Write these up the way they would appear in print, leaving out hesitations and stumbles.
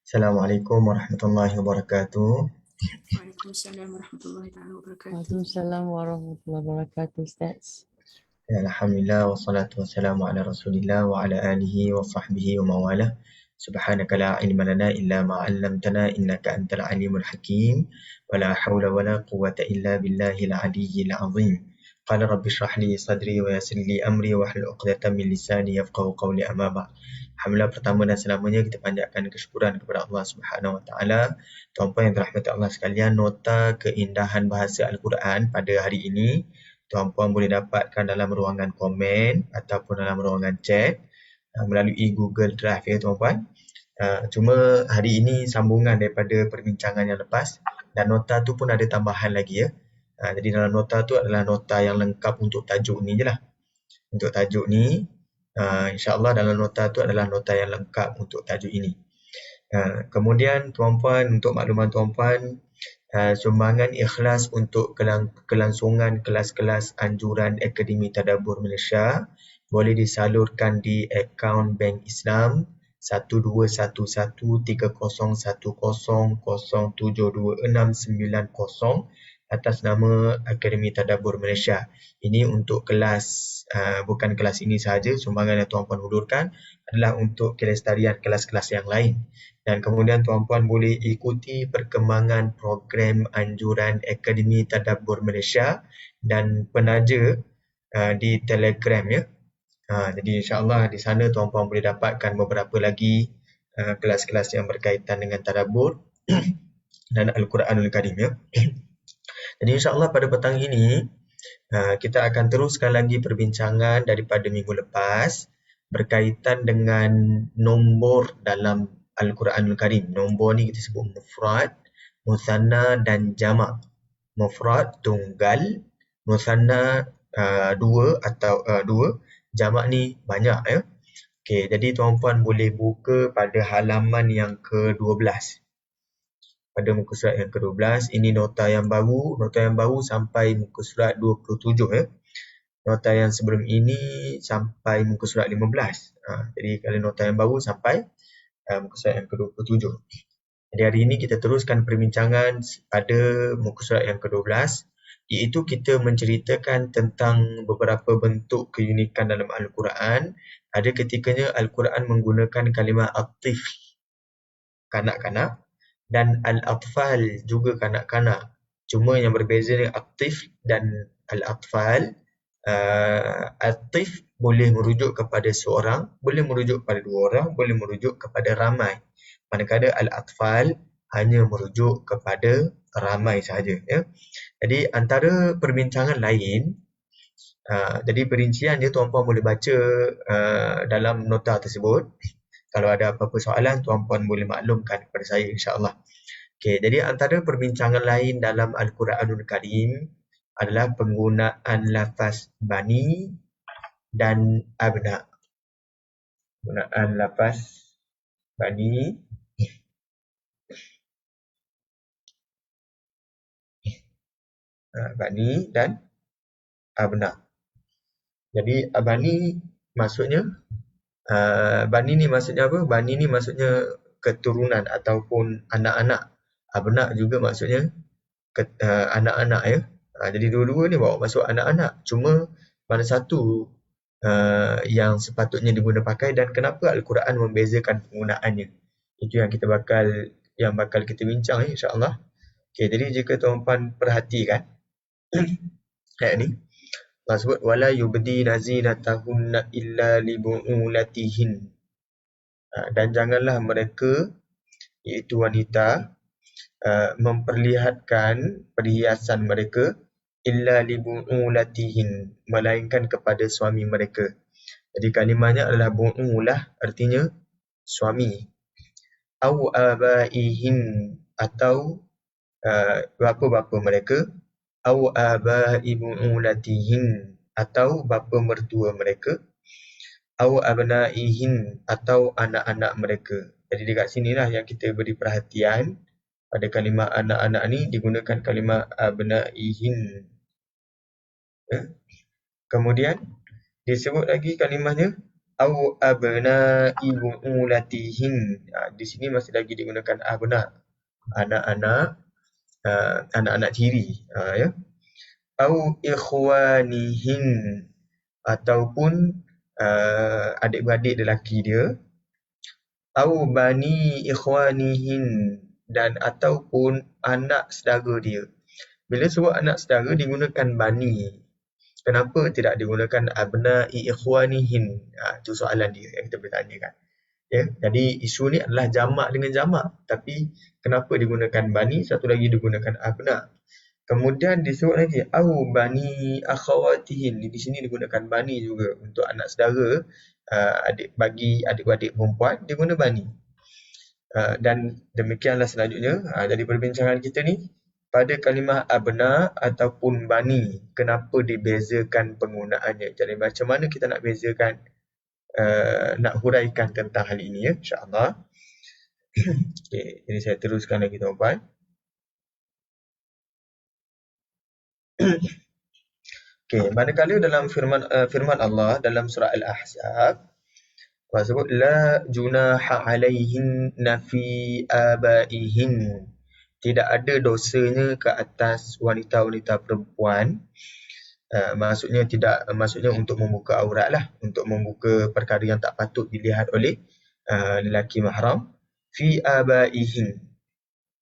Assalamualaikum warahmatullahi wabarakatuh. Waalaikumsalam warahmatullahi taala wabarakatuh. Waalaikumsalam warahmatullahi wabarakatuh, Ustaz. Alhamdulillah wassalatu wassalamu ala Rasulillah wa ala alihi wa sahbihi wa mawalah. Subhanaka la ilma lana illa ma 'allamtana innaka antal alimul hakim. Wa la haula wa la quwwata illa billahil aliyyil azim. Qala rabbi shrah li sadri wa yassir li amri wa hlul 'uqdatam min lisani yafqahu qawli amma ba'd. Alhamdulillah, pertama dan selamanya kita panjatkan kesyukuran kepada Allah Subhanahu wa taala. Tuan-puan yang dirahmati Allah sekalian, nota keindahan bahasa Al-Quran pada hari ini tuan-puan boleh dapatkan dalam ruangan komen ataupun dalam ruangan chat melalui Google Drive ya tuan-puan. Cuma hari ini sambungan daripada perbincangan yang lepas dan nota tu pun ada tambahan lagi ya. Jadi dalam nota tu adalah nota yang lengkap untuk tajuk ni je lah. Untuk tajuk ni, insya-Allah dalam nota tu adalah nota yang lengkap untuk tajuk ini. Kemudian tuan-puan, untuk makluman tuan-puan, sumbangan ikhlas untuk kelangsungan kelas-kelas anjuran Akademi Tadabbur Malaysia boleh disalurkan di akaun Bank Islam 121110072690 atas nama Akademi Tadabbur Malaysia. Ini untuk kelas, bukan kelas ini sahaja, sumbangan yang tuan-puan hulurkan adalah untuk kelestarian kelas-kelas yang lain. Dan kemudian tuan-puan boleh ikuti perkembangan program anjuran Akademi Tadabbur Malaysia dan penaja di Telegram ya. Jadi insya-Allah di sana tuan-puan boleh dapatkan beberapa lagi kelas-kelas yang berkaitan dengan tadabbur dan Al-Quranul Karim ya. Jadi insya-Allah pada petang ini kita akan teruskan lagi perbincangan daripada minggu lepas berkaitan dengan nombor dalam Al-Quranul Karim. Nombor ni kita sebut mufrad, musanna dan jamak. Mufrad tunggal, musanna dua atau dua, jamak ni banyak ya. Okey, jadi tuan-puan boleh buka pada halaman yang ke-12. Pada muka surat yang ke-12, ini nota yang baru sampai muka surat 27 ya. Nota yang sebelum ini sampai muka surat 15. Jadi kalau nota yang baru sampai muka surat yang ke-27. Jadi hari ini kita teruskan perbincangan pada muka surat yang ke-12, iaitu kita menceritakan tentang beberapa bentuk keunikan dalam Al-Quran. Ada ketikanya Al-Quran menggunakan kalimah at-tifl, kanak-kanak, dan al-atfal juga kanak-kanak. Cuma yang berbeza dengan at-tifl dan al-atfal, at-tifl boleh merujuk kepada seorang, boleh merujuk kepada dua orang, boleh merujuk kepada ramai. Manakala al-atfal hanya merujuk kepada ramai sahaja ya. Jadi antara perbincangan lain, jadi perincian dia tuan-puan boleh baca dalam nota tersebut. Kalau ada apa-apa soalan tuan-puan boleh maklumkan kepada saya insya-Allah. Okey, jadi antara perbincangan lain dalam Al-Quranul Karim adalah penggunaan lafaz bani dan abna. Penggunaan lafaz bani dan abna. Jadi bani maksudnya bani ni maksudnya apa? Bani ni maksudnya keturunan ataupun anak-anak. Abna juga maksudnya anak-anak ya. Jadi dua-dua ni bawa masuk anak-anak. Cuma mana satu yang sepatutnya diguna pakai dan kenapa Al-Quran membezakan penggunaannya. Itu yang bakal kita bincang insya-Allah. Okey, jadi jika tuan-puan perhatikan ayat ni, Allah sebut wala yubdina zinatahunna illa li bu'ulatihin. Dan janganlah mereka iaitu wanita memperlihatkan perhiasan mereka illa li bu'ulatihin, melainkan kepada suami mereka. Jadi kalimahnya adalah bu'ulah, artinya suami. Au abaihin, atau bapa-bapa mereka. Au abai bu'ulatihin, atau bapa mertua mereka. Au abnaihin, atau anak-anak mereka. Jadi dekat sinilah yang kita beri perhatian. Pada kalimah anak-anak ni digunakan kalimah abnaihin. Kemudian disebut lagi kalimahnya au abna'i bu'ulatihin. Di sini masih lagi digunakan abna, anak-anak, anak-anak tiri, ya. Au ikhwanihin, ataupun adik-beradik lelaki dia. Au bani ikhwanihin, dan ataupun anak saudara dia. Bila sebut anak saudara digunakan bani. Kenapa tidak digunakan abna'i ikhwanihin? Itu soalan dia yang kita boleh tanyakan. Ya, jadi isu ni adalah jamak dengan jamak. Tapi kenapa digunakan bani, satu lagi digunakan abna. Kemudian disebut lagi au bani akhawatihin. Di sini digunakan bani juga untuk anak saudara, bagi adik-beradik perempuan dia guna bani. Dan demikianlah selanjutnya. Jadi perbincangan kita ni pada kalimah abna ataupun bani, kenapa dibezakan penggunaannya. Jadi macam mana kita nak bezakan, nak huraikan tentang hal ini, ya, insya-Allah. Okey, jadi saya teruskan lagi tuan-puan. Okey, manakala dalam firman Allah dalam surah Al-Ahzab, Allah sebut la junaha alaihin nafi abaihin. Tidak ada dosanya ke atas wanita-wanita perempuan. Maksudnya untuk membuka aurat lah, untuk membuka perkara yang tak patut dilihat oleh lelaki mahram. Fi abaihin.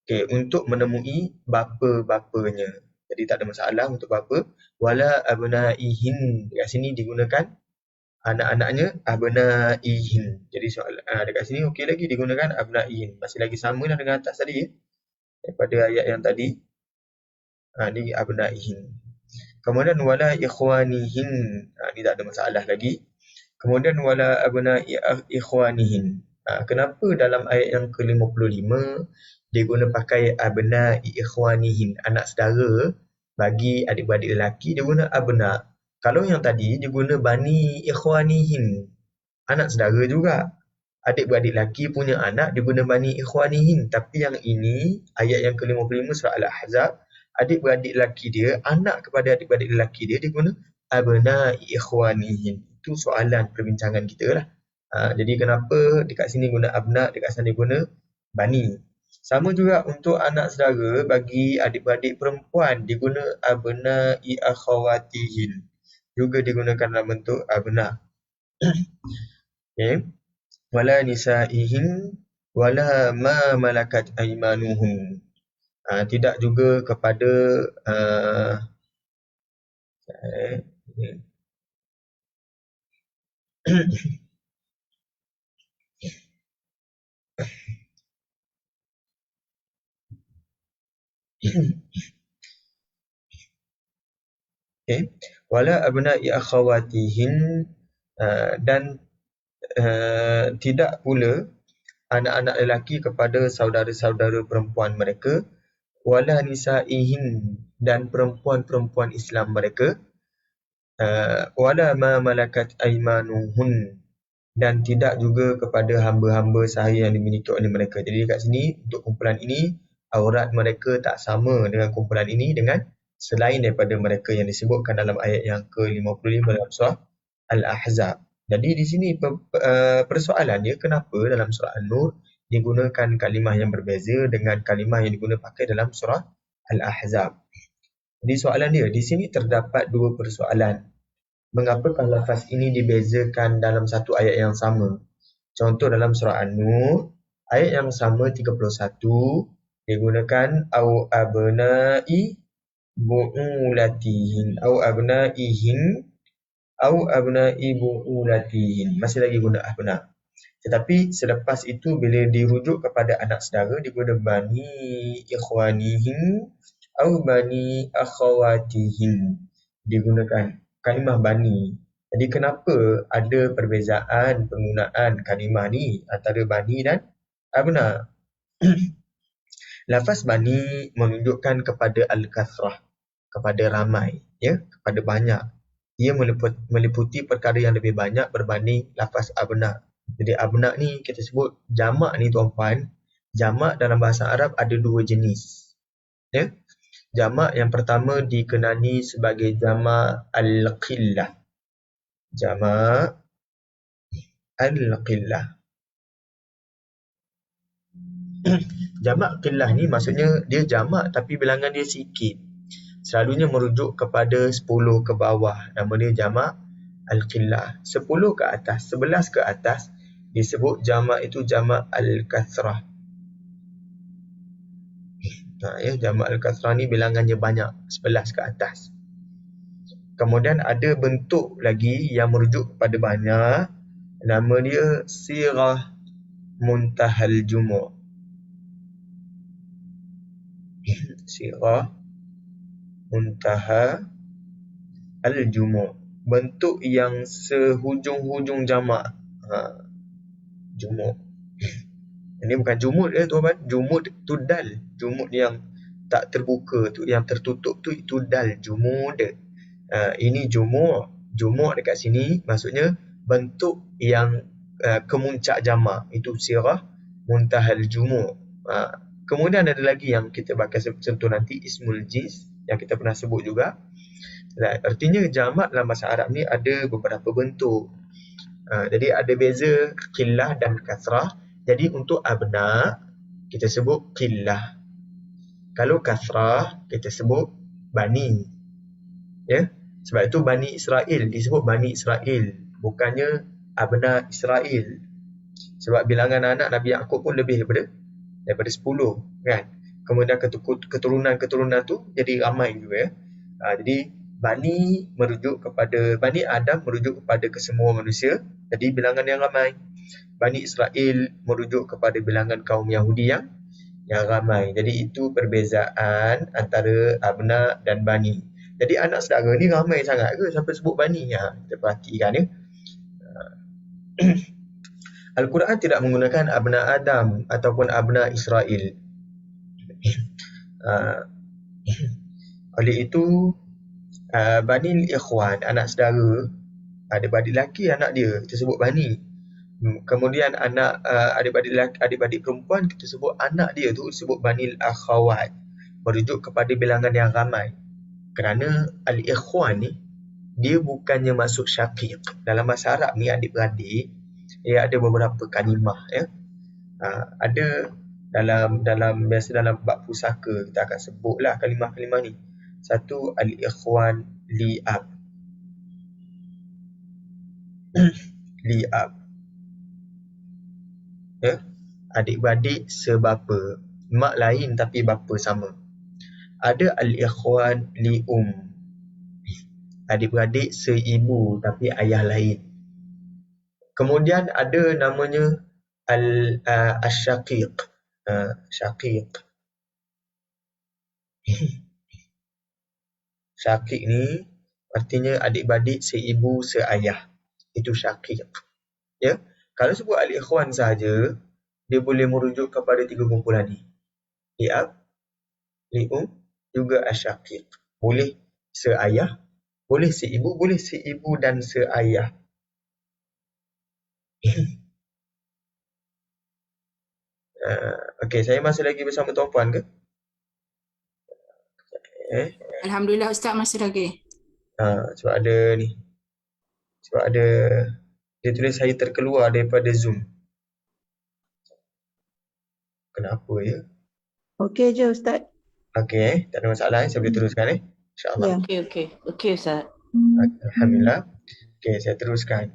Okay, untuk menemui bapa-bapanya. Jadi tak ada masalah untuk bapa. Wala abnaihin. Dekat sini digunakan anak-anaknya abnaihin. Jadi dekat sini okey lagi digunakan abnaihin. Masih lagi sama lah dengan atas tadi, ya. Daripada ayat yang tadi, ni abnaihin. Kemudian wala ikhwanihin, ni tak ada masalah lagi. Kemudian wala abna'i ikhwanihin. Kenapa dalam ayat yang ke-55 dia guna pakai abna'i ikhwanihin, anak saudara bagi adik-beradik lelaki, dia guna abna. Kalau yang tadi dia guna bani ikhwanihin, anak saudara juga. Adik-beradik lelaki punya anak dia guna bani ikhwanihin. Tapi yang ini ayat yang ke-55 surah Al-Ahzab, adik-beradik lelaki dia, anak kepada adik-beradik lelaki dia guna abna'i ikhwanihin. Itu soalan perbincangan kita lah. Jadi kenapa dekat sini guna abna, dekat sana guna bani. Sama juga untuk anak saudara bagi adik-beradik perempuan diguna abna'i akhawatihin. Juga digunakan dalam bentuk abna. Okay. Wala nisa'ihin wala ma malakat aimanuhum. Tidak juga kepada okay. Wala abna'i akhawatihin, dan tidak pula anak-anak lelaki kepada saudara-saudara perempuan mereka. Wala nisa'ihin, dan perempuan-perempuan Islam mereka. Wala ma malakat aimanuhun, dan tidak juga kepada hamba-hamba sahaya yang dimiliki oleh mereka. Jadi dekat sini untuk kumpulan ini aurat mereka tak sama dengan kumpulan ini dengan selain daripada mereka yang disebutkan dalam ayat yang ke-55 dalam surah Al-Ahzab. Jadi di sini persoalannya kenapa dalam surah An-Nur digunakan kalimah yang berbeza dengan kalimah yang digunakan pakai dalam surah Al-Ahzab. Jadi soalan dia, di sini terdapat dua persoalan. Mengapakah lafaz ini dibezakan dalam satu ayat yang sama? Contoh dalam surah An-Nur, ayat yang sama 31 digunakan au abna'i bu'ulatihin, au abna'ihin, au abna'i bu'ulatihin. Masih lagi guna abna. Tetapi selepas itu bila dirujuk kepada anak saudara diguna bani ikhwanihin au bani akhawatihin, digunakan kalimah bani. Jadi kenapa ada perbezaan penggunaan kalimah ni antara bani dan abna? Lafaz bani menunjukkan kepada al-kathrah, kepada ramai, ya, kepada banyak. Ia meliputi perkara yang lebih banyak berbanding lafaz abna. Jadi abna ni kita sebut jamak ni tuan-puan. Jamak dalam bahasa Arab ada dua jenis. Ya. Jamak yang pertama dikenali sebagai jamak al-qillah. Jamak al-qillah. Jamak qillah ni maksudnya dia jamak tapi bilangan dia sikit. Selalunya merujuk kepada 10 ke bawah. Nama dia jamak al-qillah. 10 ke atas, 11 ke atas disebut jamak itu jamak al-kathrah. Jamak al-kathrah ni bilangannya banyak, 11 ke atas. Kemudian ada bentuk lagi yang merujuk kepada banyak. Nama dia sirah muntahal jumu'. Sirah muntaha al-jumu'. Bentuk yang sehujung-hujung jamak. Jumu'. Ini bukan jumud tuan-tuan. Jumud tu dal. Jumud yang tak terbuka tu, yang tertutup tu, itu dal. Jumud. Ini jumu'. Jumu' dekat sini maksudnya bentuk yang kemuncak jamak. Itu sirah muntahal jumu'. Kemudian ada lagi yang kita bakal sentuh nanti, ismul jins, yang kita pernah sebut juga. Artinya jamak dalam bahasa Arab ni ada beberapa bentuk. Jadi ada beza qillah dan kasrah. Jadi untuk abna kita sebut qillah. Kalau kasrah kita sebut bani. Ya. Sebab itu Bani Israel disebut Bani Israel, bukannya abna Israel. Sebab bilangan anak Nabi Yaqub pun lebih daripada 10 kan. Kemudian keturunan-keturunan tu jadi ramai juga ya. Jadi Bani merujuk kepada Bani Adam, merujuk kepada kesemua manusia, jadi bilangan yang ramai. Bani Israel merujuk kepada bilangan kaum Yahudi yang ramai. Jadi itu perbezaan antara abna dan bani. Jadi anak saudara ni ramai sangat ke sampai sebut bani? Kita perhatikan ya. Al-Quran tidak menggunakan abna Adam ataupun abna Israel. Oleh itu Banil Ikhwan, anak saudara, adik-adik lelaki anak dia, kita sebut bani. Kemudian anak adik-adik perempuan, kita sebut anak dia tu disebut Banil Akhawat, merujuk kepada bilangan yang ramai. Kerana Al-Ikhwan ni dia bukannya masuk syaqiq. Dalam bahasa Arab ni adik-beradik, dia ada beberapa kalimah ya. Ada biasa dalam bab pusaka kita akan sebutlah kalimah-kalimah ni. Satu, al-ikhwan li'ab. Li'ab. Ya, adik-beradik sebapa. Mak lain tapi bapa sama. Ada al-ikhwan li'um. Adik-beradik seibu tapi ayah lain. Kemudian ada namanya al-syaqiq. Syaqiq. Syaqiq ni artinya adik-beradik seibu seayah. Itu syaqiq. Ya. Kalau sebut al-ikhwan saja, dia boleh merujuk kepada 3 kumpulan ni. Li'ab, li'um, juga asyaqiq. Boleh seayah, boleh seibu dan seayah. Okey, saya masih lagi bersama tuan-puan ke? Alhamdulillah Ustaz masih lagi. Sebab ada ni. Sebab ada dia tulis saya terkeluar daripada Zoom. Kenapa ya? Okey je Ustaz. Okey, tak ada masalah. Saya boleh teruskan InsyaAllah. Ya. Okey Ustaz. Alhamdulillah. Okey, saya teruskan.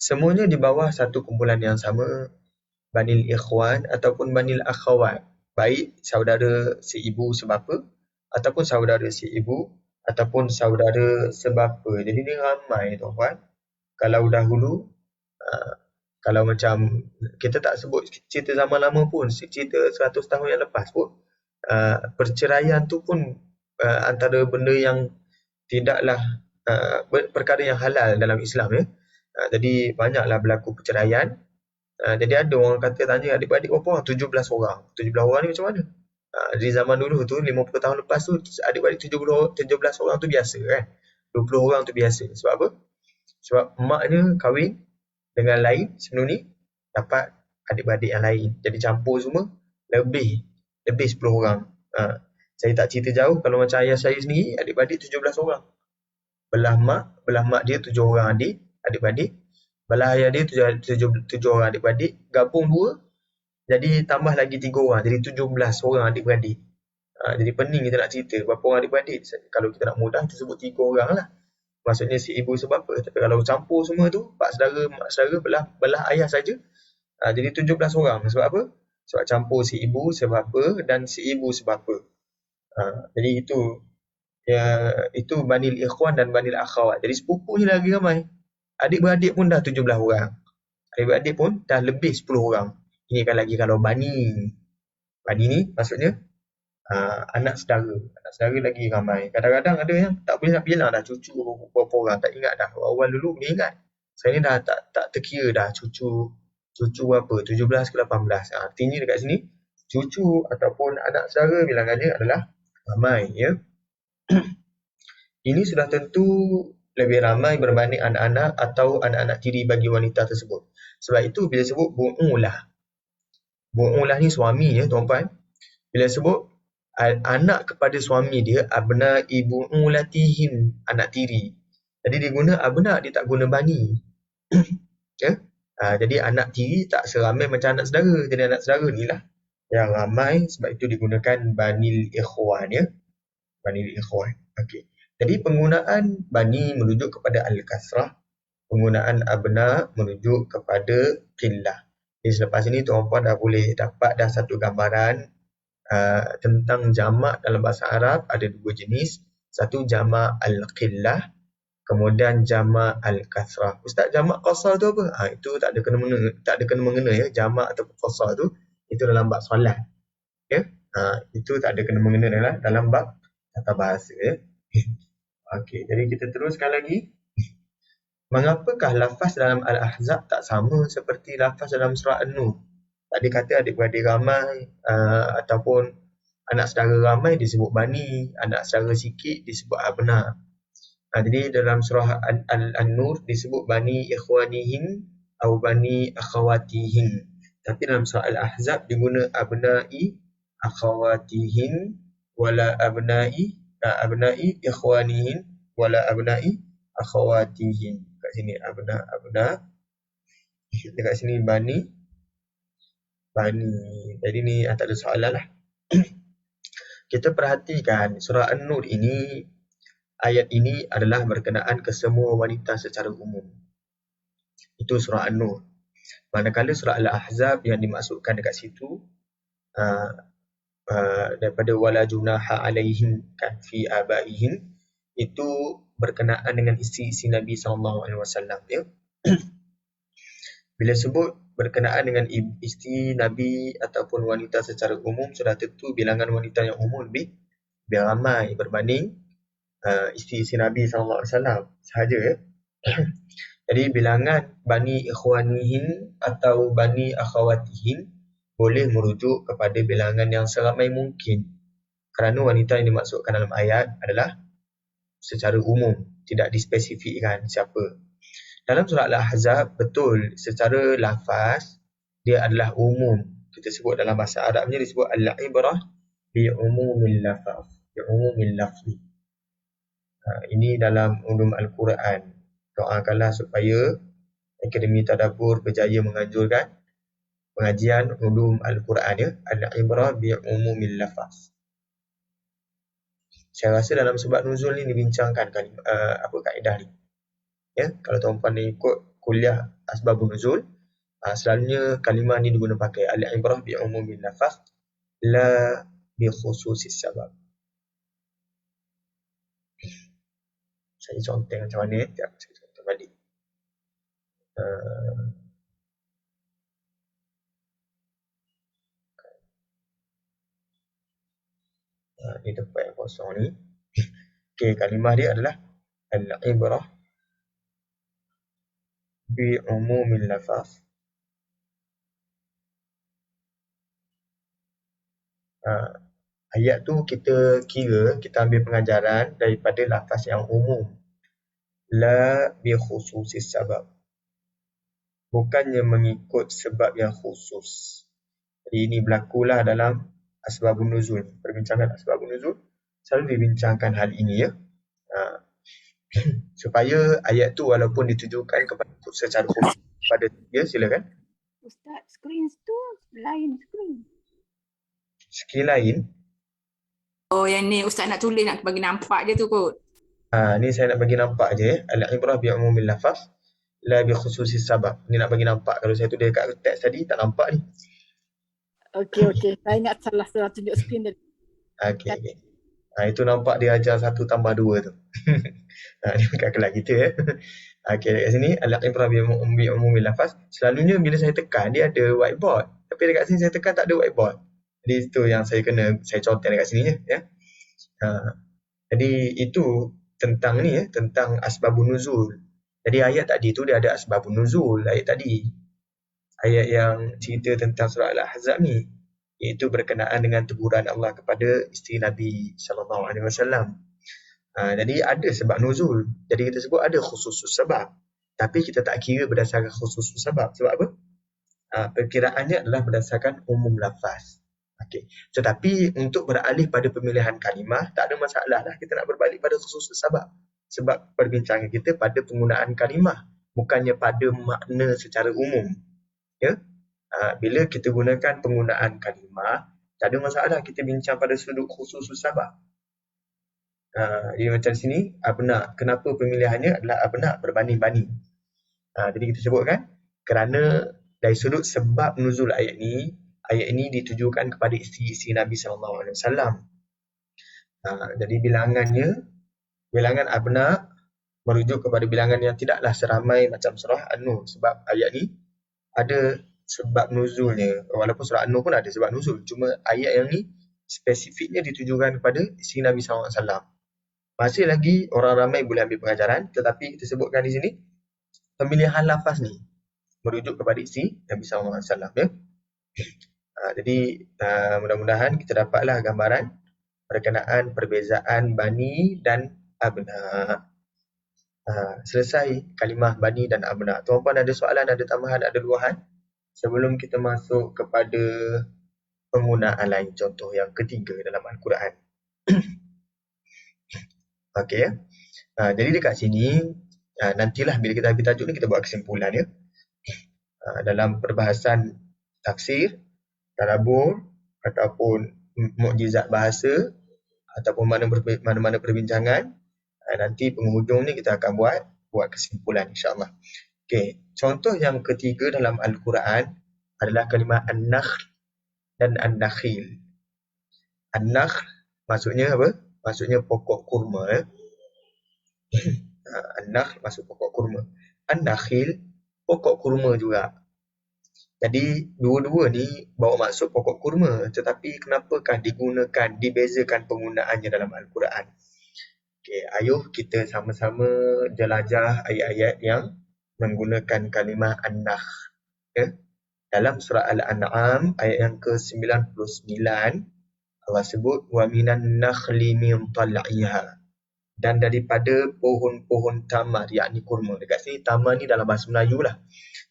Semuanya di bawah satu kumpulan yang sama, Banil Ikhwan ataupun Banil Akhawat. Baik saudara seibu sebapa ataupun saudara seibu ataupun saudara sebapa. Jadi ni ramai tuan-tuan. Kalau dahulu, kalau macam kita tak sebut cerita zaman lama pun, cerita 100 tahun yang lepas pun, perceraian tu pun antara benda yang tidaklah perkara yang halal dalam Islam ya. Jadi banyaklah berlaku perceraian. Jadi ada orang kata tanya adik-adik berapa orang? 17 orang. 17 orang ni macam mana? Di zaman dulu tu 50 tahun lepas tu adik-adik 17 orang tu biasa kan. 20 orang tu biasa. Sebab apa? Sebab maknya kahwin dengan lain sebelum ni dapat adik-beradik yang lain. Jadi campur semua lebih 10 orang. Saya tak cerita jauh, kalau macam ayah saya sendiri adik-beradik 17 orang. Belah mak dia 7 orang adik, adik-beradik. Belah ayah dia tujuh orang adik-beradik, gabung 2, jadi tambah lagi 3 orang, jadi 17 orang adik-beradik. Jadi pening kita nak cerita berapa orang adik-beradik. Kalau kita nak mudah, kita sebut 3 orang lah. Maksudnya si ibu sebab apa. Tapi kalau campur semua tu, pak saudara, mak saudara, belah ayah saja, jadi 17 orang. Sebab apa? Sebab campur si ibu sebapa dan si ibu sebapa. Jadi itu banil ikhwan dan banil akhawat. Jadi sepupunya lagi ramai. Adik-beradik pun dah 17 orang. Adik-beradik pun dah lebih 10 orang. Ini kan lagi kalau bani. Bani ni maksudnya anak saudara. Anak saudara lagi ramai. Kadang-kadang ada yang tak boleh nak bilang dah cucu berapa orang. Tak ingat dah. Awal dulu boleh ingat. Sekarang ni dah tak terkira dah cucu berapa. 17 ke 18. Artinya dekat sini, cucu ataupun anak saudara bilangannya adalah ramai. Ya. Ini sudah tentu lebih ramai berbanding anak-anak atau anak-anak tiri bagi wanita tersebut. Sebab itu bila sebut bu'ulah. Bu'ulah ni suami ya tuan-puan. Bila sebut anak kepada suami dia, abna ibu'ulatihim, anak tiri. Jadi dia guna abna, dia tak guna bani. Ya? Jadi anak tiri tak seramai macam anak saudara. Jadi anak saudara ni lah yang ramai, sebab itu digunakan banil ikhwan ya. Banil ikhwan. Okey. Jadi penggunaan bani merujuk kepada al-kasrah, penggunaan abna merujuk kepada qillah. Jadi selepas ini tuan-puan dah boleh dapat dah satu gambaran tentang jamak dalam bahasa Arab ada 2 jenis. Satu jamak al-qillah, kemudian jamak al-kasrah. Ustaz, jamak qasar tu apa? Itu tak ada kena mengena ya. Jamak atau qasar tu itu dalam bab solat. Ya. Itu tak ada kena mengena dalam bab tata bahasa ya. Okey, jadi kita teruskan lagi. Mengapakah lafaz dalam Al-Ahzab tak sama seperti lafaz dalam surah An-Nur? Tadi kata adik-beradik ramai ataupun anak saudara ramai disebut bani, anak saudara sikit disebut abna. Jadi dalam surah An-Nur disebut bani ikhwanihim atau bani akhawatihim. Tapi dalam surah Al-Ahzab diguna abna'i akhawatihim wala abna'i ikhwanihim wala abna'i akhawatihim. Kat sini abna. Dekat sini bani. Jadi ni tak ada soalan lah. Kita perhatikan surah An-Nur ini, ayat ini adalah berkenaan ke semua wanita secara umum. Itu surah An-Nur. Manakala surah Al-Ahzab yang dimaksudkan dekat situ daripada wala junaha alaihim kan fi abaihim, itu berkenaan dengan isteri-isteri Nabi SAW ya. Bila sebut berkenaan dengan isteri Nabi ataupun wanita secara umum, sudah tentu bilangan wanita yang umum lebih ramai berbanding isteri-isteri Nabi SAW sahaja ya. Jadi bilangan bani ikhwanihim atau bani akhawatihim boleh merujuk kepada bilangan yang seramai mungkin, kerana wanita yang dimaksudkan dalam ayat adalah secara umum, tidak dispesifikkan siapa. Dalam surah Al-Ahzab, betul secara lafaz dia adalah umum. Kita sebut dalam bahasa Arabnya disebut al-ibrah bi umumil lafaz, bi umumil lafzi. Ini dalam ulum Al-Quran. Doakanlah supaya Akademi Tadabbur berjaya menganjurkan pengajian ulum Al-Quran ya, al-ibrah bi umumil lafaz. Saya rasa dalam sebab nuzul ni dibincangkan kaedah ni. Ya, kalau tuan-puan ikut kuliah asbabun nuzul, selalunya kalimah ni diguna pakai al-ibrah bi umumil lafaz la bi khususis sabab. Saya contoh macam mana ya? Sekejap, saya contoh balik. Ini tempat yang kosong ni. Okey, kalimah dia adalah al-ibrah bi umumil lafaz. Ayat tu kita ambil pengajaran daripada lafaz yang umum. La bi khususis sabab. Bukannya mengikut sebab yang khusus. Jadi ini berlakulah dalam asbabun nuzul. Perbincangan asbabun nuzul selalu dibincangkan hal ini ya. Supaya ayat tu walaupun ditujukan secara khusus pada dia, silakan. Ustaz, screen tu lain screen. Skrin lain, Oh, yang ni Ustaz nak tulis nak bagi nampak je tu kot. ni saya nak bagi nampak je. Al-ibrah bi umumil lafaz la bi khususis sabab. Ni nak bagi nampak. Kalau saya tulis kat teks tadi tak nampak ni. Okey. Saya ingat salah tunjuk screen tadi. Okey. Itu nampak dia ajar 1 tambah 2 tu. Ni bukan kelas kita ya. Okey, dekat sini al-ibrah bi umumil lafaz. Selalunya bila saya tekan dia ada whiteboard. Tapi dekat sini saya tekan tak ada whiteboard. Jadi itu yang saya contoh dekat sini ya. Jadi itu tentang ni ya, tentang asbabun nuzul. Jadi ayat tadi tu dia ada asbabun nuzul ayat tadi. Ayat yang cerita tentang surah Al-Ahzab ni, iaitu berkenaan dengan teguran Allah kepada isteri Nabi sallallahu alaihi wasallam. Jadi ada sebab nuzul. Jadi kita sebut ada khususus sebab. Tapi kita tak kira berdasarkan khususus sebab. Sebab apa? Perkiraannya adalah berdasarkan umum lafaz. Okey. Tetapi untuk beralih pada pemilihan kalimah tak ada masalah lah, kita nak berbalik pada khususus sebab. Sebab perbincangan kita pada penggunaan kalimah, bukannya pada makna secara umum. Ya. Bila kita gunakan penggunaan kalimah, tak ada masalah kita bincang pada sudut khususus sebab. Jadi macam sini, abna. Kenapa pemilihannya adalah abna berbanding-banding. Jadi kita sebutkan kerana dari sudut sebab nuzul ayat ini ditujukan kepada isteri-isteri Nabi SAW. Jadi bilangan abna merujuk kepada bilangan yang tidaklah seramai macam surah An-Nur. Sebab ayat ni ada sebab nuzulnya. Walaupun surah An-Nur pun ada sebab nuzul. Cuma ayat yang ni spesifiknya ditujukan kepada isteri Nabi SAW. Masih lagi orang ramai boleh ambil pengajaran. Tetapi kita sebutkan di sini, pemilihan lafaz ni merujuk kepada isteri Nabi SAW. Ya? Jadi mudah-mudahan kita dapatlah gambaran berkenaan perbezaan bani dan abna. Selesai kalimah bani dan abna. Tuan-puan ada soalan, ada tambahan, ada luahan? Sebelum kita masuk kepada penggunaan lain, contoh yang ketiga dalam Al-Quran. Okey ya. Jadi dekat sini, nantilah bila kita habis tajuk ni kita buat kesimpulan ya. Dalam perbahasan tafsir, tadabbur ataupun mukjizat bahasa ataupun mana-mana perbincangan, nanti penghujung ni kita akan buat kesimpulan insya-Allah. Okey, contoh yang ketiga dalam Al-Quran adalah kalimah an-nakhl dan an-nakhil. An-nakhl maksudnya apa? Maksudnya pokok kurma. An-nakhl maksud pokok kurma. An-nakhil pokok kurma juga. Jadi dua-dua ni bawa maksud pokok kurma, tetapi kenapakah dibezakan penggunaannya dalam Al-Quran? Okey, ayuh kita sama-sama jelajah ayat-ayat yang menggunakan kalimah an-nakhl. Ya? Dalam surah Al-An'am ayat yang ke-99, Allah sebut wa minan nakhli min tal'iha, dan daripada pohon-pohon tamar, yakni kurma. Dekat sini tamar ni dalam bahasa Melayu lah.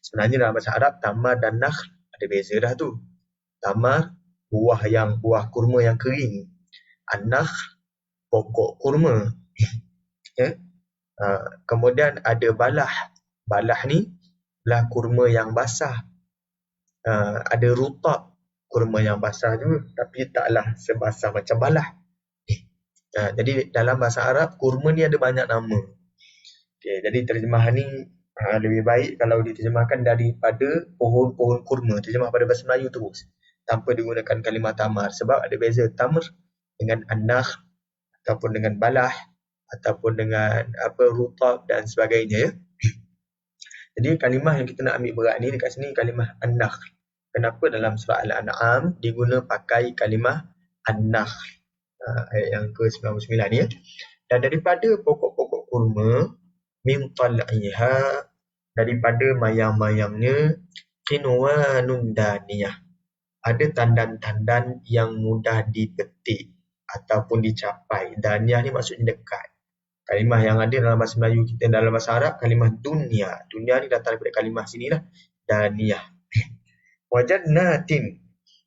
Sebenarnya dalam bahasa Arab, tamar dan nakhl ada beza dah tu. Tamar, buah kurma yang kering. An-nakhl, pokok kurma. Ya? Kemudian ada balah. Balah ni lah kurma yang basah. Ada rutab, kurma yang basah juga, tapi taklah sebasah macam balah. Jadi dalam bahasa Arab, kurma ni ada banyak nama. Okay, jadi terjemahan ni lebih baik kalau diterjemahkan daripada pohon-pohon kurma. Terjemah pada bahasa Melayu terus, tanpa digunakan kalimah tamar. Sebab ada beza tamr dengan an-nakhl, ataupun dengan balah, ataupun dengan rutab dan sebagainya. Ya. Jadi kalimah yang kita nak ambil berat ni dekat sini kalimah an-nakhl. Kenapa dalam surah Al-An'am diguna pakai kalimah an-nakhl? Ayat yang ke-99 ni ya. Dan daripada pokok-pokok kurma, min tal'iha, daripada mayang-mayangnya, qinwanun daniyah, ada tandan-tandan yang mudah dipetik ataupun dicapai. Daniyah ni maksudnya dekat. Kalimah yang ada dalam bahasa Melayu kita, dalam bahasa Arab, kalimah dunya. Dunya ni datang daripada kalimah sinilah, daniyah. Wajadnatin,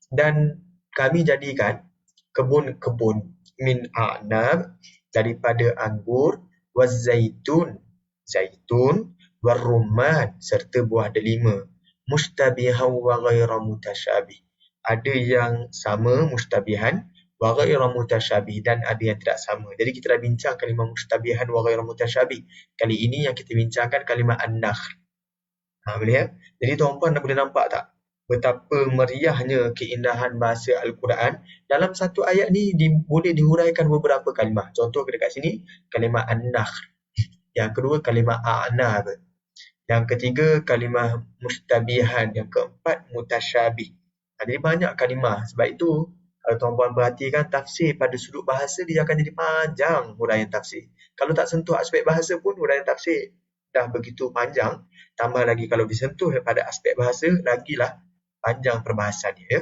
dan kami jadikan kebun-kebun min a'nab, daripada anggur, Wazaitun, zaitun, warumman, serta buah delima. Mushtabihan wa ghaira mutasyabih. Ada yang sama mushtabihan wa ghaira mutasyabih dan ada yang tidak sama. Jadi kita dah bincang kalimah mushtabihan wa ghaira mutasyabih. Kali ini yang kita bincangkan kalimah an-nakhl. Boleh ya? Jadi tuan-puan dah boleh nampak tak betapa meriahnya keindahan bahasa Al-Quran. Dalam satu ayat ni boleh dihuraikan beberapa kalimah. Contoh dekat sini kalimah an-nakhl. Yang kedua kalimah a'nab. Yang ketiga kalimah mushtabihan. Yang keempat mutasyabih. Jadi banyak kalimah. Sebab itu kalau tuan-puan perhatikan tafsir pada sudut bahasa dia akan jadi panjang huraian tafsir. Kalau tak sentuh aspek bahasa pun huraian tafsir dah begitu panjang. Tambah lagi kalau disentuh pada aspek bahasa, lagilah panjang perbahasan dia. Ya.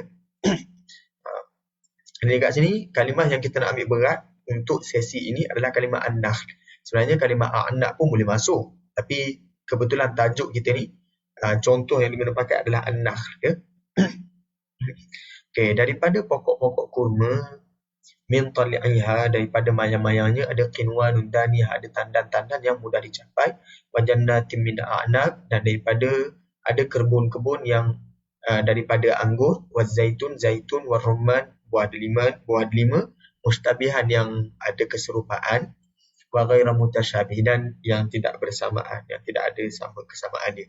Jadi kat sini kalimah yang kita nak ambil berat untuk sesi ini adalah kalimah an-nakhl. Sebenarnya kalimah a'nab pun boleh masuk. Tapi kebetulan tajuk kita ni, contoh yang diguna pakai adalah an-nakhl. Ya. Okay, daripada pokok-pokok kurma, min tali'iha, daripada mayang-mayangnya ada qinwanun daniyah, ada tandan-tandan yang mudah dicapai, wa jannatin min a'nab, dan daripada ada kebun-kebun yang daripada anggur, wa zaitun, zaitun, wa rumman, buah delima, mustabihan yang ada keserupaan, wa ghaira mutasyabih, dan yang tidak bersamaan, yang tidak ada sama kesamaan dia.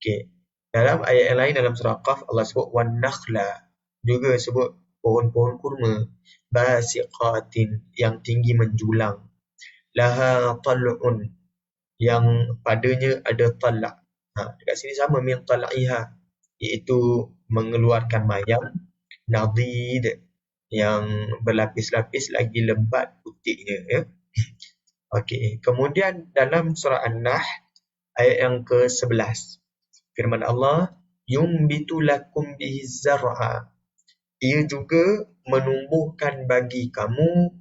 Okey. Dalam ayat yang lain dalam surah Qaf Allah sebut wan nakhla, juga sebut pohon-pohon kurma, basiqatin, yang tinggi menjulang, laha tal'un, yang padanya ada talak. Dekat sini sama min tal'iha, iaitu mengeluarkan mayang, nadid, yang berlapis-lapis lagi lebat putihnya. Ya. Okey. Kemudian dalam surah An-Nahl ayat yang ke-11, firman Allah, yumbitu lakum bihi zar'a, ia juga menumbuhkan bagi kamu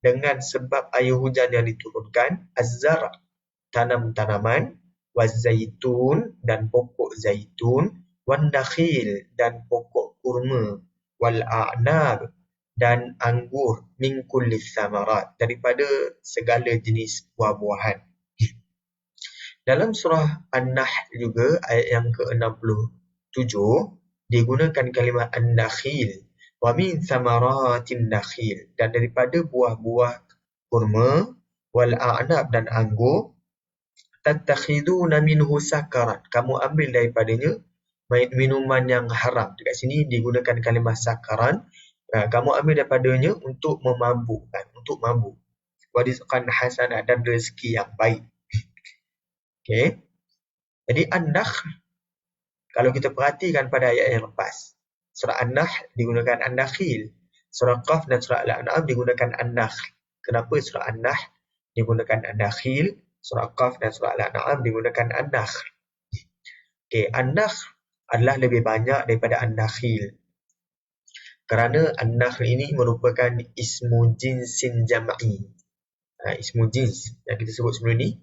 dengan sebab air hujan yang diturunkan, az-zar', tanam-tanaman, waz-zaitun, dan pokok zaitun, wan-nakhil, dan pokok kurma, wal-a'nab, dan anggur, min kulli thamarat, daripada segala jenis buah-buahan. Dalam surah An-Nahl juga ayat yang ke-67 digunakan kalimah an-nakhil, wa min thamaratin nakhil, dan daripada buah-buah kurma, wal a'nab, dan anggur, tattakhiduna minhu sakaran, kamu ambil daripadanya minuman yang haram. Dekat sini digunakan kalimah sakaran, kamu ambil daripadanya untuk memabukkan, untuk mabuk. Wa rizqan hasanah, dan rezeki yang baik. Okey. Jadi an-nakhl, kalau kita perhatikan pada ayat yang lepas, surah An-Nahl digunakan an-nakhil, surah Qaf dan surah Al-An'am digunakan an-nakhl. Kenapa surah An-Nahl digunakan an-nakhil, surah Qaf dan surah Al-An'am digunakan an-nakhl? Okey, an-nakhl adalah lebih banyak daripada an-nakhil. Kerana an-nakhl ini merupakan ismu jinsin jam'i. Ismu jins yang kita sebut sebelum ni.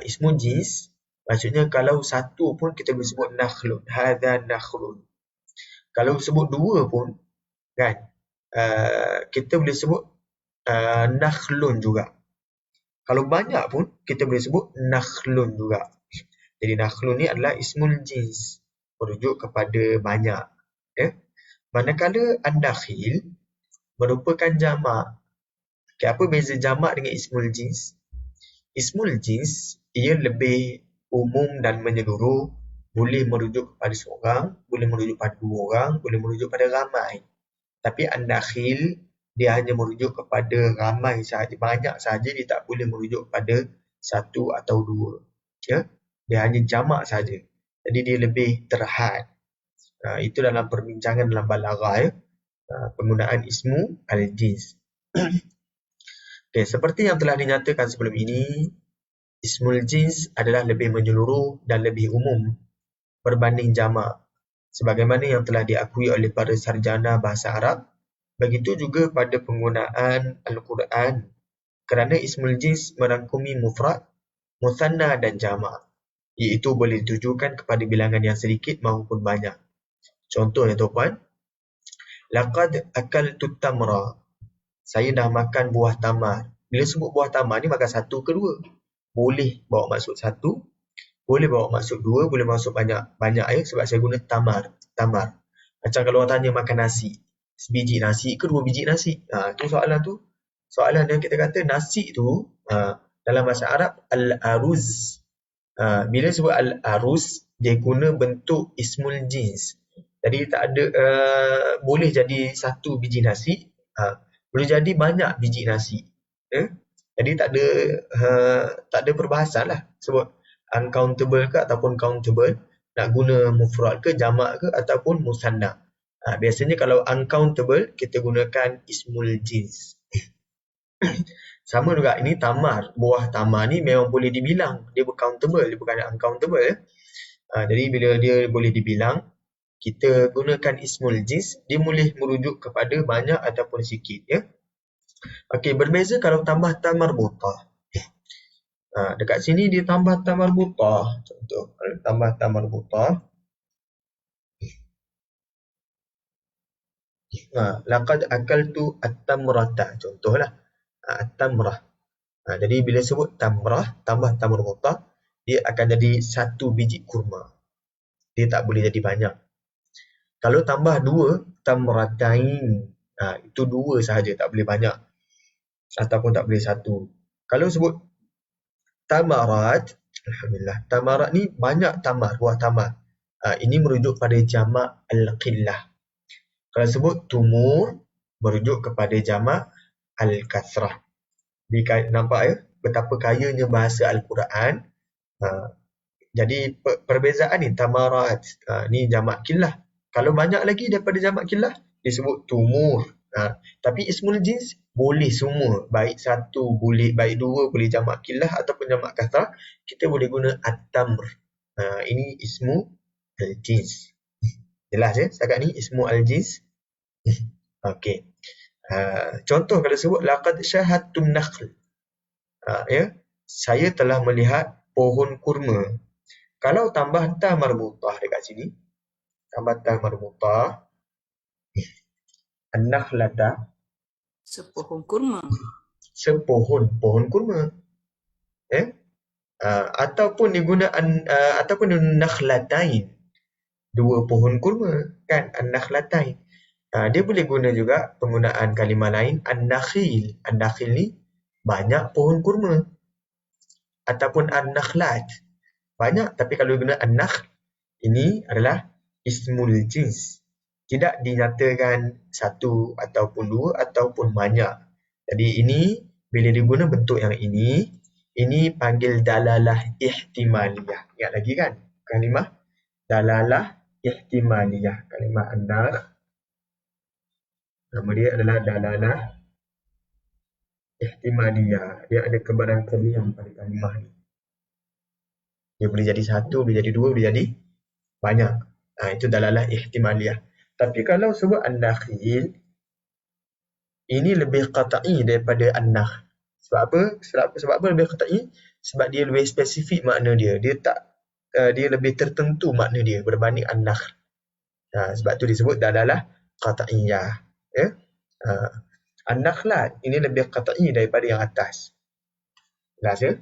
Ismu jins maksudnya kalau satu pun kita boleh sebut nakhlun, hadha nakhlun. Kalau sebut dua pun kan, kita boleh sebut nakhlun juga. Kalau banyak pun kita boleh sebut nakhlun juga. Jadi nakhlun ni adalah ismul jins, merujuk kepada banyak. Ya. Manakala an-nakhil merupakan jamak. Okay, apa beza jamak dengan ismul jins? Ismul jins ia lebih umum dan menyeluruh, boleh merujuk kepada seorang, boleh merujuk pada dua orang, boleh merujuk pada ramai. Tapi an-nakhil dia hanya merujuk kepada ramai sahaja, banyak sahaja, dia tak boleh merujuk kepada satu atau dua. Ya? Dia hanya jamak sahaja. Jadi dia lebih terhad. Itu dalam perbincangan dalam balaghah, ya? Penggunaan ismu al-jins. Okay, seperti yang telah dinyatakan sebelum ini, ismul jins adalah lebih menyeluruh dan lebih umum berbanding jamak, sebagaimana yang telah diakui oleh para sarjana bahasa Arab. Begitu juga pada penggunaan Al-Quran, kerana ismul jins merangkumi mufrad, muthanna dan jamak, iaitu boleh ditujukan kepada bilangan yang sedikit maupun banyak. Contoh ya tuan-puan, laqad akaltu tamra, saya dah makan buah tamar. Bila sebut buah tamar ni makan satu ke dua. Boleh bawa maksud satu, boleh bawa maksud dua, boleh maksud banyak ya, sebab saya guna tamar. Macam kalau orang tanya makan nasi, sebiji nasi ke dua biji nasi? Tu soalan tu. Soalan yang kita kata nasi tu dalam bahasa Arab al-aruz. Bila sebut al-aruz, dia guna bentuk ismul jins. Jadi tak ada boleh jadi satu biji nasi, boleh jadi banyak biji nasi. Jadi tak ada perbahasan lah sebut uncountable ke ataupun countable, nak guna mufrad ke jamak ke ataupun musanna. Biasanya kalau uncountable kita gunakan ismul jins. Sama juga ini tamar, buah tamar ni memang boleh dibilang, dia countable, dia bukan uncountable. Jadi bila dia boleh dibilang, kita gunakan ismul jins, dia boleh merujuk kepada banyak ataupun sikit ya. Okey, berbeza kalau tambah tamar marbutah. Dekat sini dia tambah tamar marbutah. Contoh, tambah tamar marbutah. Laqad akaltu at-tamrata. Contohlah, at-tamrah. Jadi bila sebut tamrah, tambah tamar marbutah, dia akan jadi satu biji kurma. Dia tak boleh jadi banyak. Kalau tambah dua, tamratain. Itu dua sahaja, tak boleh banyak. Ataupun tak boleh satu. Kalau sebut tamarat, alhamdulillah, tamarat ni banyak tamar, buah tamar. Ini merujuk pada jamak al-qillah. Kalau sebut tumur, merujuk kepada jamak al-kathrah. Nampak ya betapa kayanya bahasa Al-Quran. Jadi perbezaan ni tamarat, ni jamak qillah. Kalau banyak lagi daripada jamak qillah, disebut tumur. Tapi ismul jins boleh semua, baik satu boleh, baik dua boleh jamak qillah ataupun jamak kathrah, kita boleh guna at-tamr. Ini ismu al-jins. Jelas ya setakat ni ismu al-jins. Okey. Contoh kalau sebut laqad syahadtum nakhl. Ya, saya telah melihat pohon kurma. Kalau tambah ta marbutah dekat sini, tambah ta marbutah, an-nakhlata, Sepohon kurma. pohon kurma. Ataupun ataupun nakhlatain, dua pohon kurma kan, an-nakhlatain. Dia boleh guna juga penggunaan kalimah lain, an-nakhil. An-nakhil ni banyak pohon kurma. Ataupun an-nakhlat, banyak, tapi kalau guna an-nakhl, ini adalah ismul jins. Tidak dinyatakan satu ataupun dua ataupun banyak. Jadi ini bila diguna bentuk yang ini panggil dalalah ihtimaliyah. Ingat lagi kan kalimah dalalah ihtimaliyah. Kalimah an-nar, nama dia adalah dalalah ihtimaliyah. Dia ada kebarangkalian pada kalimah ni. Dia boleh jadi satu, boleh jadi dua, boleh jadi banyak. Itu dalalah ihtimaliyah. Tapi kalau sebut an-nakhil, ini lebih qat'i daripada an-nakhl. Sebab apa? Sebab apa lebih qat'i? Sebab dia lebih spesifik makna dia. Dia lebih tertentu makna dia berbanding an-nakhl. Sebab tu disebut dalalah qat'iyah. Ya? An-nakhlat ini lebih qat'i daripada yang atas. Jelas ya?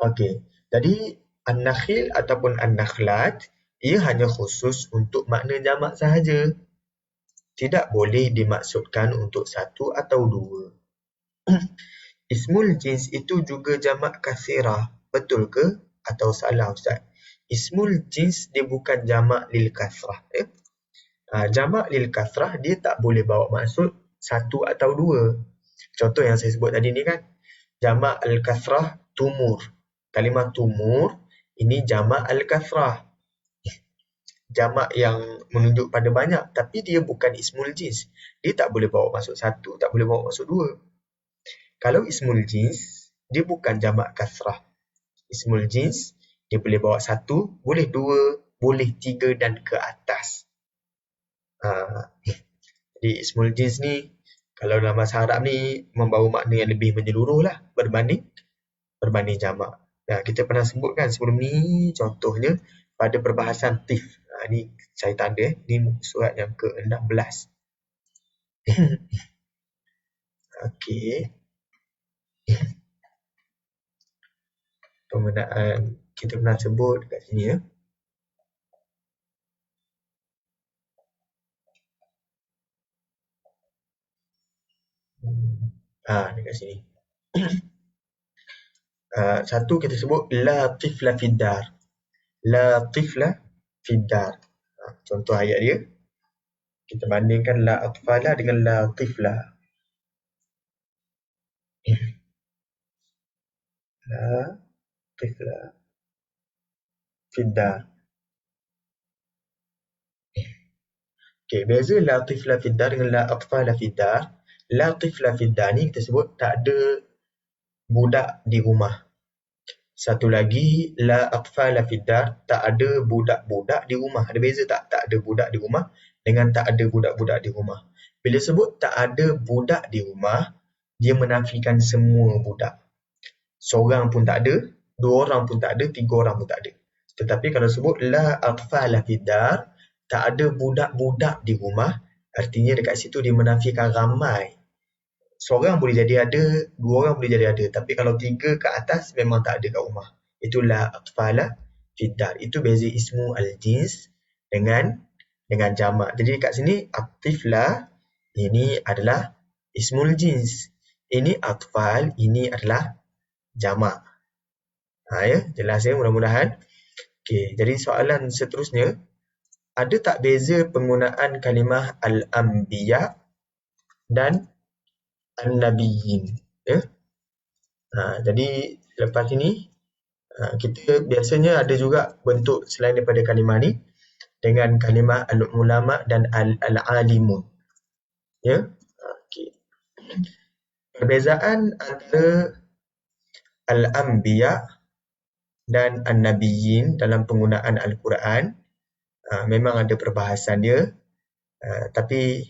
Okey. Jadi an-nakhil ataupun an-nakhlat, ia hanya khusus untuk makna jamak sahaja. Tidak boleh dimaksudkan untuk satu atau dua. Ismul jins itu juga jamak kathirah. Betul ke atau salah Ustaz? Ismul jins dia bukan jamak lil kathrah. Jamak lil kathrah dia tak boleh bawa maksud satu atau dua. Contoh yang saya sebut tadi ni kan, jamak al-kathrah tumur. Kalimah tumur ini jamak al-kathrah. Jamak yang menunjuk pada banyak, tapi dia bukan ismul jins. Dia tak boleh bawa maksud satu, tak boleh bawa maksud dua. Kalau ismul jins, dia bukan jamak kathrah. Ismul jins, dia boleh bawa satu, boleh dua, boleh tiga dan ke atas. Jadi ismul jins ni, kalau dalam bahasa Arab ni, membawa makna yang lebih menyeluruh lah berbanding jamak. Kita pernah sebutkan sebelum ni, contohnya pada perbahasan tif. Ni saya tanda, ni surat yang ke-16. Okey. penggunaan kita pernah sebut kat sini ya. Dekat sini. Satu kita sebut la tifla fiddar. La tifla fiddar. Contoh ayat dia. Kita bandingkan la atfala dengan la tifla. La tifla fiddar. Okey, beza la tifla fiddar dengan la atfala fiddar. La tifla fiddar ni kita sebut tak ada budak di rumah. Satu lagi, la atfala fiddar, tak ada budak-budak di rumah. Ada beza tak? Tak ada budak di rumah dengan tak ada budak-budak di rumah. Bila sebut tak ada budak di rumah, dia menafikan semua budak. Seorang pun tak ada, dua orang pun tak ada, tiga orang pun tak ada. Tetapi kalau sebut la atfala fiddar, tak ada budak-budak di rumah, artinya dekat situ dia menafikan ramai. Seorang boleh jadi ada, dua orang boleh jadi ada. Tapi kalau tiga ke atas memang tak ada kat rumah. Itulah atfala fiddar. Itu beza ismu al-jins dengan jamak. Jadi kat sini atifla ini adalah ismul jins. Ini atfal, ini adalah jamak. Ya, jelas ya mudah-mudahan. Okey, jadi soalan seterusnya, ada tak beza penggunaan kalimah al-anbiya dan an-nabiyyin, ya? Jadi lepas ini kita biasanya ada juga bentuk selain daripada kalimah ni dengan kalimah al-ulama dan al-alimun, ya. Okey. Perbezaan antara al-anbiya dan an-nabiyyin dalam penggunaan al-Quran memang ada perbahasan dia, tapi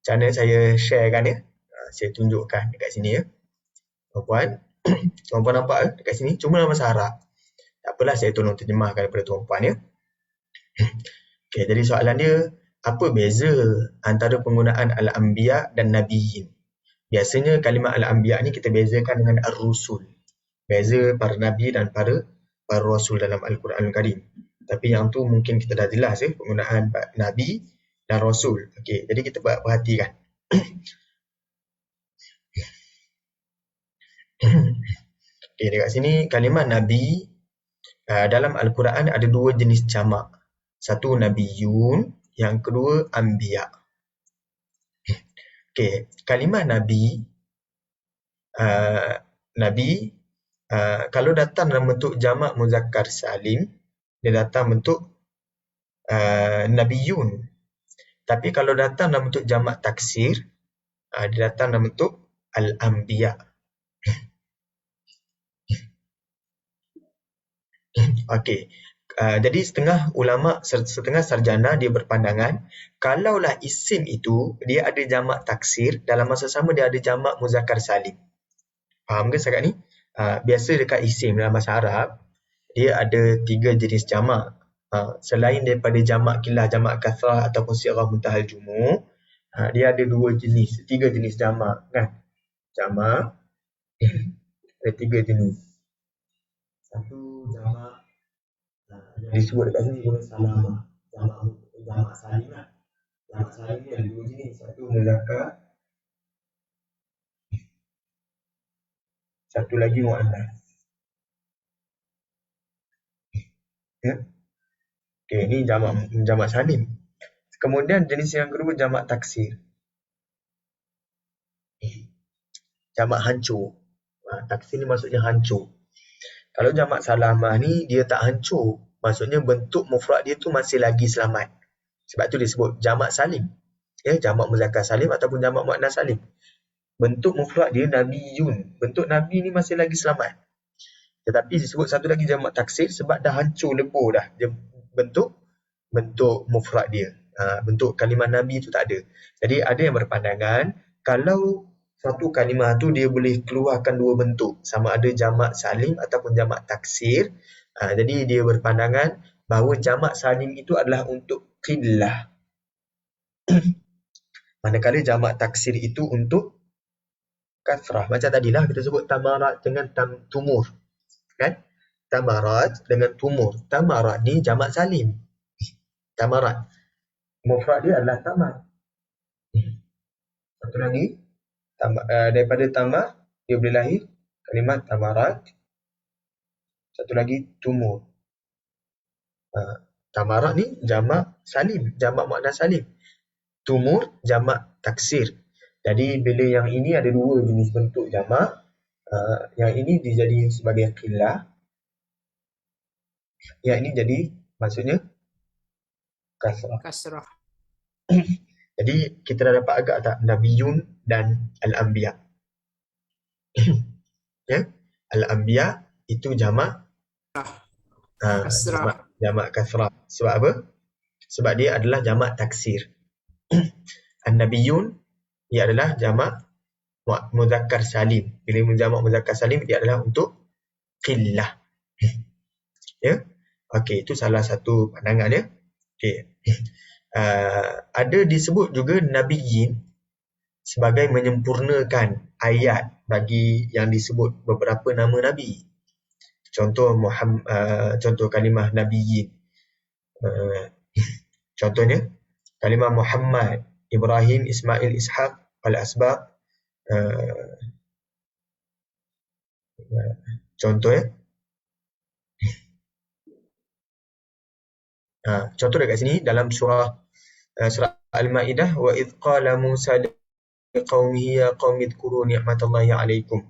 macam mana saya sharekan ya. Saya tunjukkan dekat sini ya. Tuan-puan nampak dekat sini cuma dalam bahasa Arab. Tak apalah, saya tolong terjemahkan daripada tuan-puan ya. Okey, jadi soalan dia, apa beza antara penggunaan al-anbiya dan nabiyyin? Biasanya kalimah al-anbiya ni kita bezakan dengan ar-rusul. Beza para nabi dan para rasul dalam Al-Quranul Karim. Tapi yang tu mungkin kita dah jelas ya, penggunaan nabi dan rasul. Okey, jadi kita perhatikan. Okay, dekat sini kalimah nabi dalam Al-Quran ada dua jenis jamak. Satu nabiyun, yang kedua anbiya. Okay, kalimah nabi kalau datang dalam bentuk jamak muzakkar salim, dia datang bentuk nabiyun. Tapi kalau datang dalam bentuk jamak taksir, dia datang dalam bentuk al-anbiya. Okey. Jadi setengah ulama, setengah sarjana dia berpandangan kalaulah isim itu dia ada jamak taksir, dalam masa sama dia ada jamak muzakkar salim. Faham ke setakat ni? Biasa dekat isim dalam bahasa Arab dia ada tiga jenis jamak. Selain daripada jamak kilah, jamak kathrah ataupun sighah muntahal jumu', dia ada tiga jenis jamak kan? Jamak ada tiga jenis. Satu jamak disebut dekat sini guna salamah. Jamak salim lah. Jamak salim ni ada dua jenis. Satu muzakkar, satu lagi muannas. Ya. Okey, ni jamak salim. Kemudian jenis yang kedua jamak taksir. Jamak hancur. Taksir ni maksudnya hancur. Kalau jamak salamah ni dia tak hancur. Maksudnya bentuk mufrad dia tu masih lagi selamat. Sebab tu disebut jamak salim. Ya, jamak muzakkar salim ataupun jamak muannas salim. Bentuk mufrad dia nabiyun. Bentuk nabi ni masih lagi selamat. Tetapi disebut satu lagi jamak taksir sebab dah hancur lebur dah. Dia bentuk mufrad dia. Bentuk kalimah nabi tu tak ada. Jadi ada yang berpandangan kalau satu kalimah tu dia boleh keluarkan dua bentuk, sama ada jamak salim ataupun jamak taksir. Jadi dia berpandangan bahawa jamak salim itu adalah untuk qillah. Manakala jamak taksir itu untuk kathrah. Macam tadilah kita sebut tamarat dengan tumur. Kan? tamarat dengan tumur. Tamarat ni jamak salim. Tamarat. Mufrad dia adalah tamar. Satu lagi, daripada tamar, dia boleh lahir kalimat tamarat. Satu lagi, tumur. Tamarat ni jamak salim, jamak makna salim. Tumur jamak taksir. Jadi bila yang ini ada dua jenis bentuk jamak, yang ini dijadi sebagai qillah, yang ini jadi maksudnya kasrah. Kasrah. Jadi kita dah dapat agak tak Nabiyun dan Al-Anbiya. Ya, Al-Anbiya itu jamak Kasrah. jamak kasrah. Sebab apa? Sebab dia adalah jamak taksir. An-Nabiyun ia adalah jamak muzakkar salim. Bila jamak muzakkar salim dia adalah untuk qillah. Ya. Okey, itu salah satu pandangan ya. Okey. Ada disebut juga nabiyyin sebagai menyempurnakan ayat bagi yang disebut beberapa nama nabi. Contoh contoh kalimah nabiyyin. Contohnya kalimah Muhammad, Ibrahim, Ismail, Ishaq, al-asbaq. Contohnya contoh dekat sini dalam surah Al-Maidah, wa idh qala Musa liqaumihi ya qaumi dzkuru ni'matallahi 'alaikum.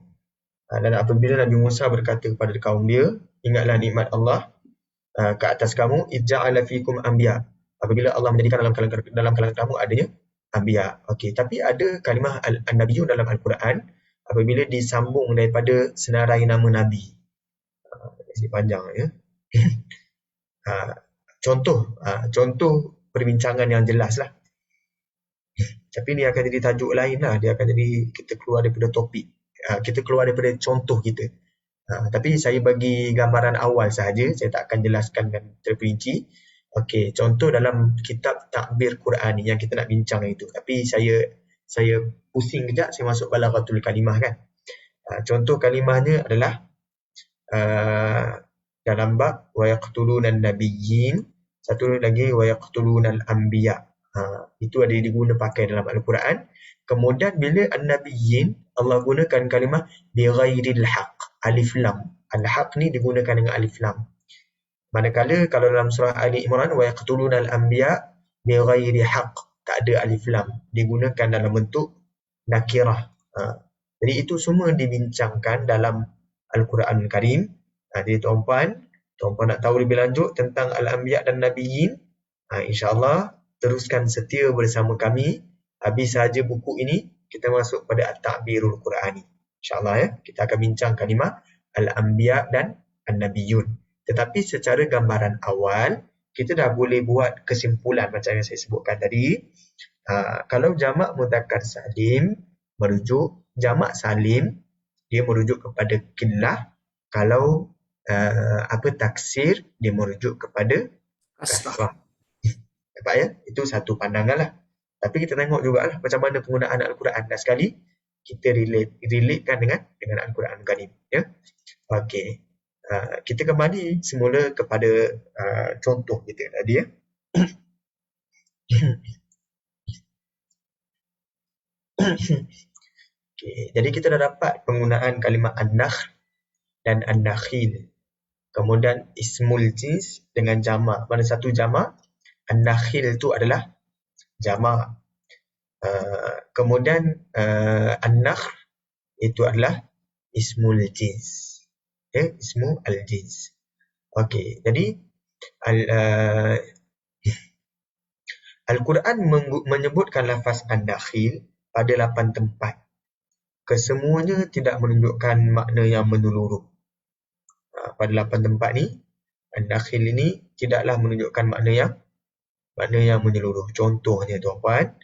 Dan apabila Nabi Musa berkata kepada kaum dia, ingatlah nikmat Allah ke atas kamu, idh ja'ala fikum anbiya. Apabila Allah menjadikan dalam kalangan kamu adanya anbiya. Okey, tapi ada kalimah an-nabiyyun dalam Al-Quran apabila disambung daripada senarai nama nabi. Ini panjang ya. Contoh perbincangan yang jelas lah. Tapi ni akan jadi tajuk lain lah. Dia akan jadi kita keluar daripada topik. Kita keluar daripada contoh kita. Tapi saya bagi gambaran awal sahaja. Saya tak akan jelaskan dengan terperinci. Okey, contoh dalam kitab Takbir Quran yang kita nak bincang itu. Tapi saya pusing kejap, saya masuk balaghatul kalimah kan. Contoh kalimahnya adalah dalam bab wa yaqtuluna an-nabiyyin, satu lagi wa yaqtuluna al-anbiya. Itu ada diguna pakai dalam Al-Quran. Kemudian bila an-nabiyyin Allah gunakan kalimah bi ghairil haqq, alif lam. Al-haq ni digunakan dengan alif lam. Manakala kalau dalam surah Ali Imran wa yaqtuluna al-anbiya bi ghairi haqq, tak ada alif lam, digunakan dalam bentuk nakirah. Jadi itu semua dibincangkan dalam Al-Quran Karim. Jadi tuan-puan nak tahu lebih lanjut tentang Al-Anbiya dan Nabiyyin, insya-Allah teruskan setia bersama kami. Habis saja buku ini, kita masuk pada At-Ta'birul Qur'ani. InsyaAllah ya, kita akan bincang kalimah Al-Anbiya dan An-Nabiyyun. Tetapi secara gambaran awal, kita dah boleh buat kesimpulan macam yang saya sebutkan tadi. Kalau jamak mudzakkar salim merujuk, jamak salim dia merujuk kepada qillah. Kalau taksir dia merujuk kepada kasrah. Nampak ya? Itu satu pandangan lah. Tapi kita tengok jugalah macam mana penggunaan Al-Quran. Dan sekali kita relatekan dengan Al-Quran Karim. Ya? Okey. Kita kembali semula kepada contoh kita tadi ya. Okay. Jadi kita dah dapat penggunaan kalimah an-nakhl dan an-nakhil. Kemudian ismul jins dengan jamak. Mana satu jamak? An-nakhil itu adalah jamak. Kemudian an-nakhl itu adalah ismul jins. Ya, ismu al-jins. Okey, jadi Al-Quran menyebutkan lafaz an-nakhil pada 8 tempat. Kesemuanya tidak menunjukkan makna yang menyeluruh. Pada 8 tempat ni, an-nakhil ini tidaklah menunjukkan makna yang menyeluruh. Contohnya tuan-puan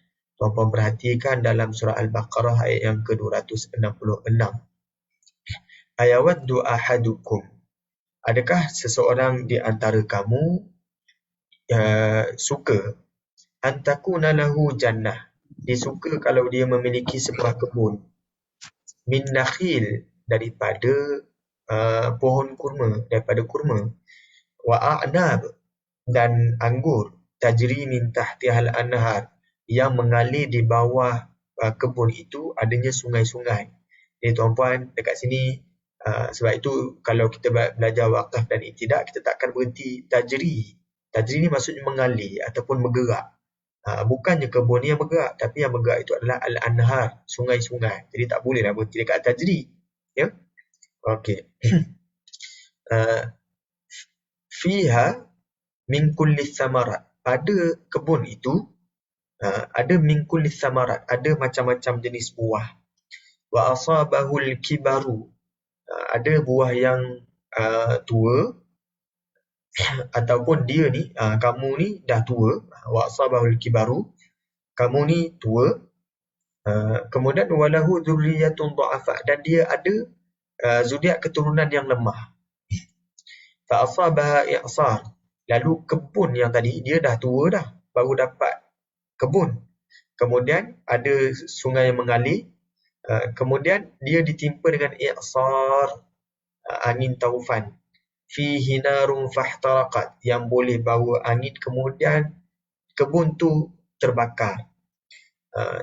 perhatikan dalam surah Al-Baqarah ayat yang ke-266. Ayawaddu ahadukum, adakah seseorang di antara kamu suka antakuna lahu jannah, dia suka kalau dia memiliki sebuah kebun, min nakhil, daripada pohon kurma, daripada kurma. Wa a'nab, dan anggur, tajri min tahtihal anhar, yang mengalir di bawah kebun itu adanya sungai-sungai. Jadi tuan-puan, dekat sini sebab itu kalau kita belajar waqaf dan ibtidak, kita takkan berhenti tajri. Tajri ni maksudnya mengalir ataupun bergerak. Bukannya kebun ni yang bergerak, tapi yang bergerak itu adalah al-anhar, sungai-sungai. Jadi tak bolehlah berhenti dekat tajri. Ya? Okey. Fiha min kulli thamarat. Pada kebun itu ada min kulli thamarat, ada macam-macam jenis buah. Wa asabahul kibaru, ada buah yang tua ataupun dia ni, kamu ni dah tua. Wa asabahul kibaru, kamu ni tua. Kemudian walahu dzurriyyatun dha'afa, dan dia ada zuriat keturunan yang lemah. Fa asabaha i'sar, lalu kebun yang tadi dia dah tua dah, baru dapat kebun. Kemudian ada sungai yang mengalir. Kemudian dia ditimpa dengan i'sar, angin taufan. Fihi narun fahtaraqat, yang boleh bawa angin, kemudian kebun tu terbakar.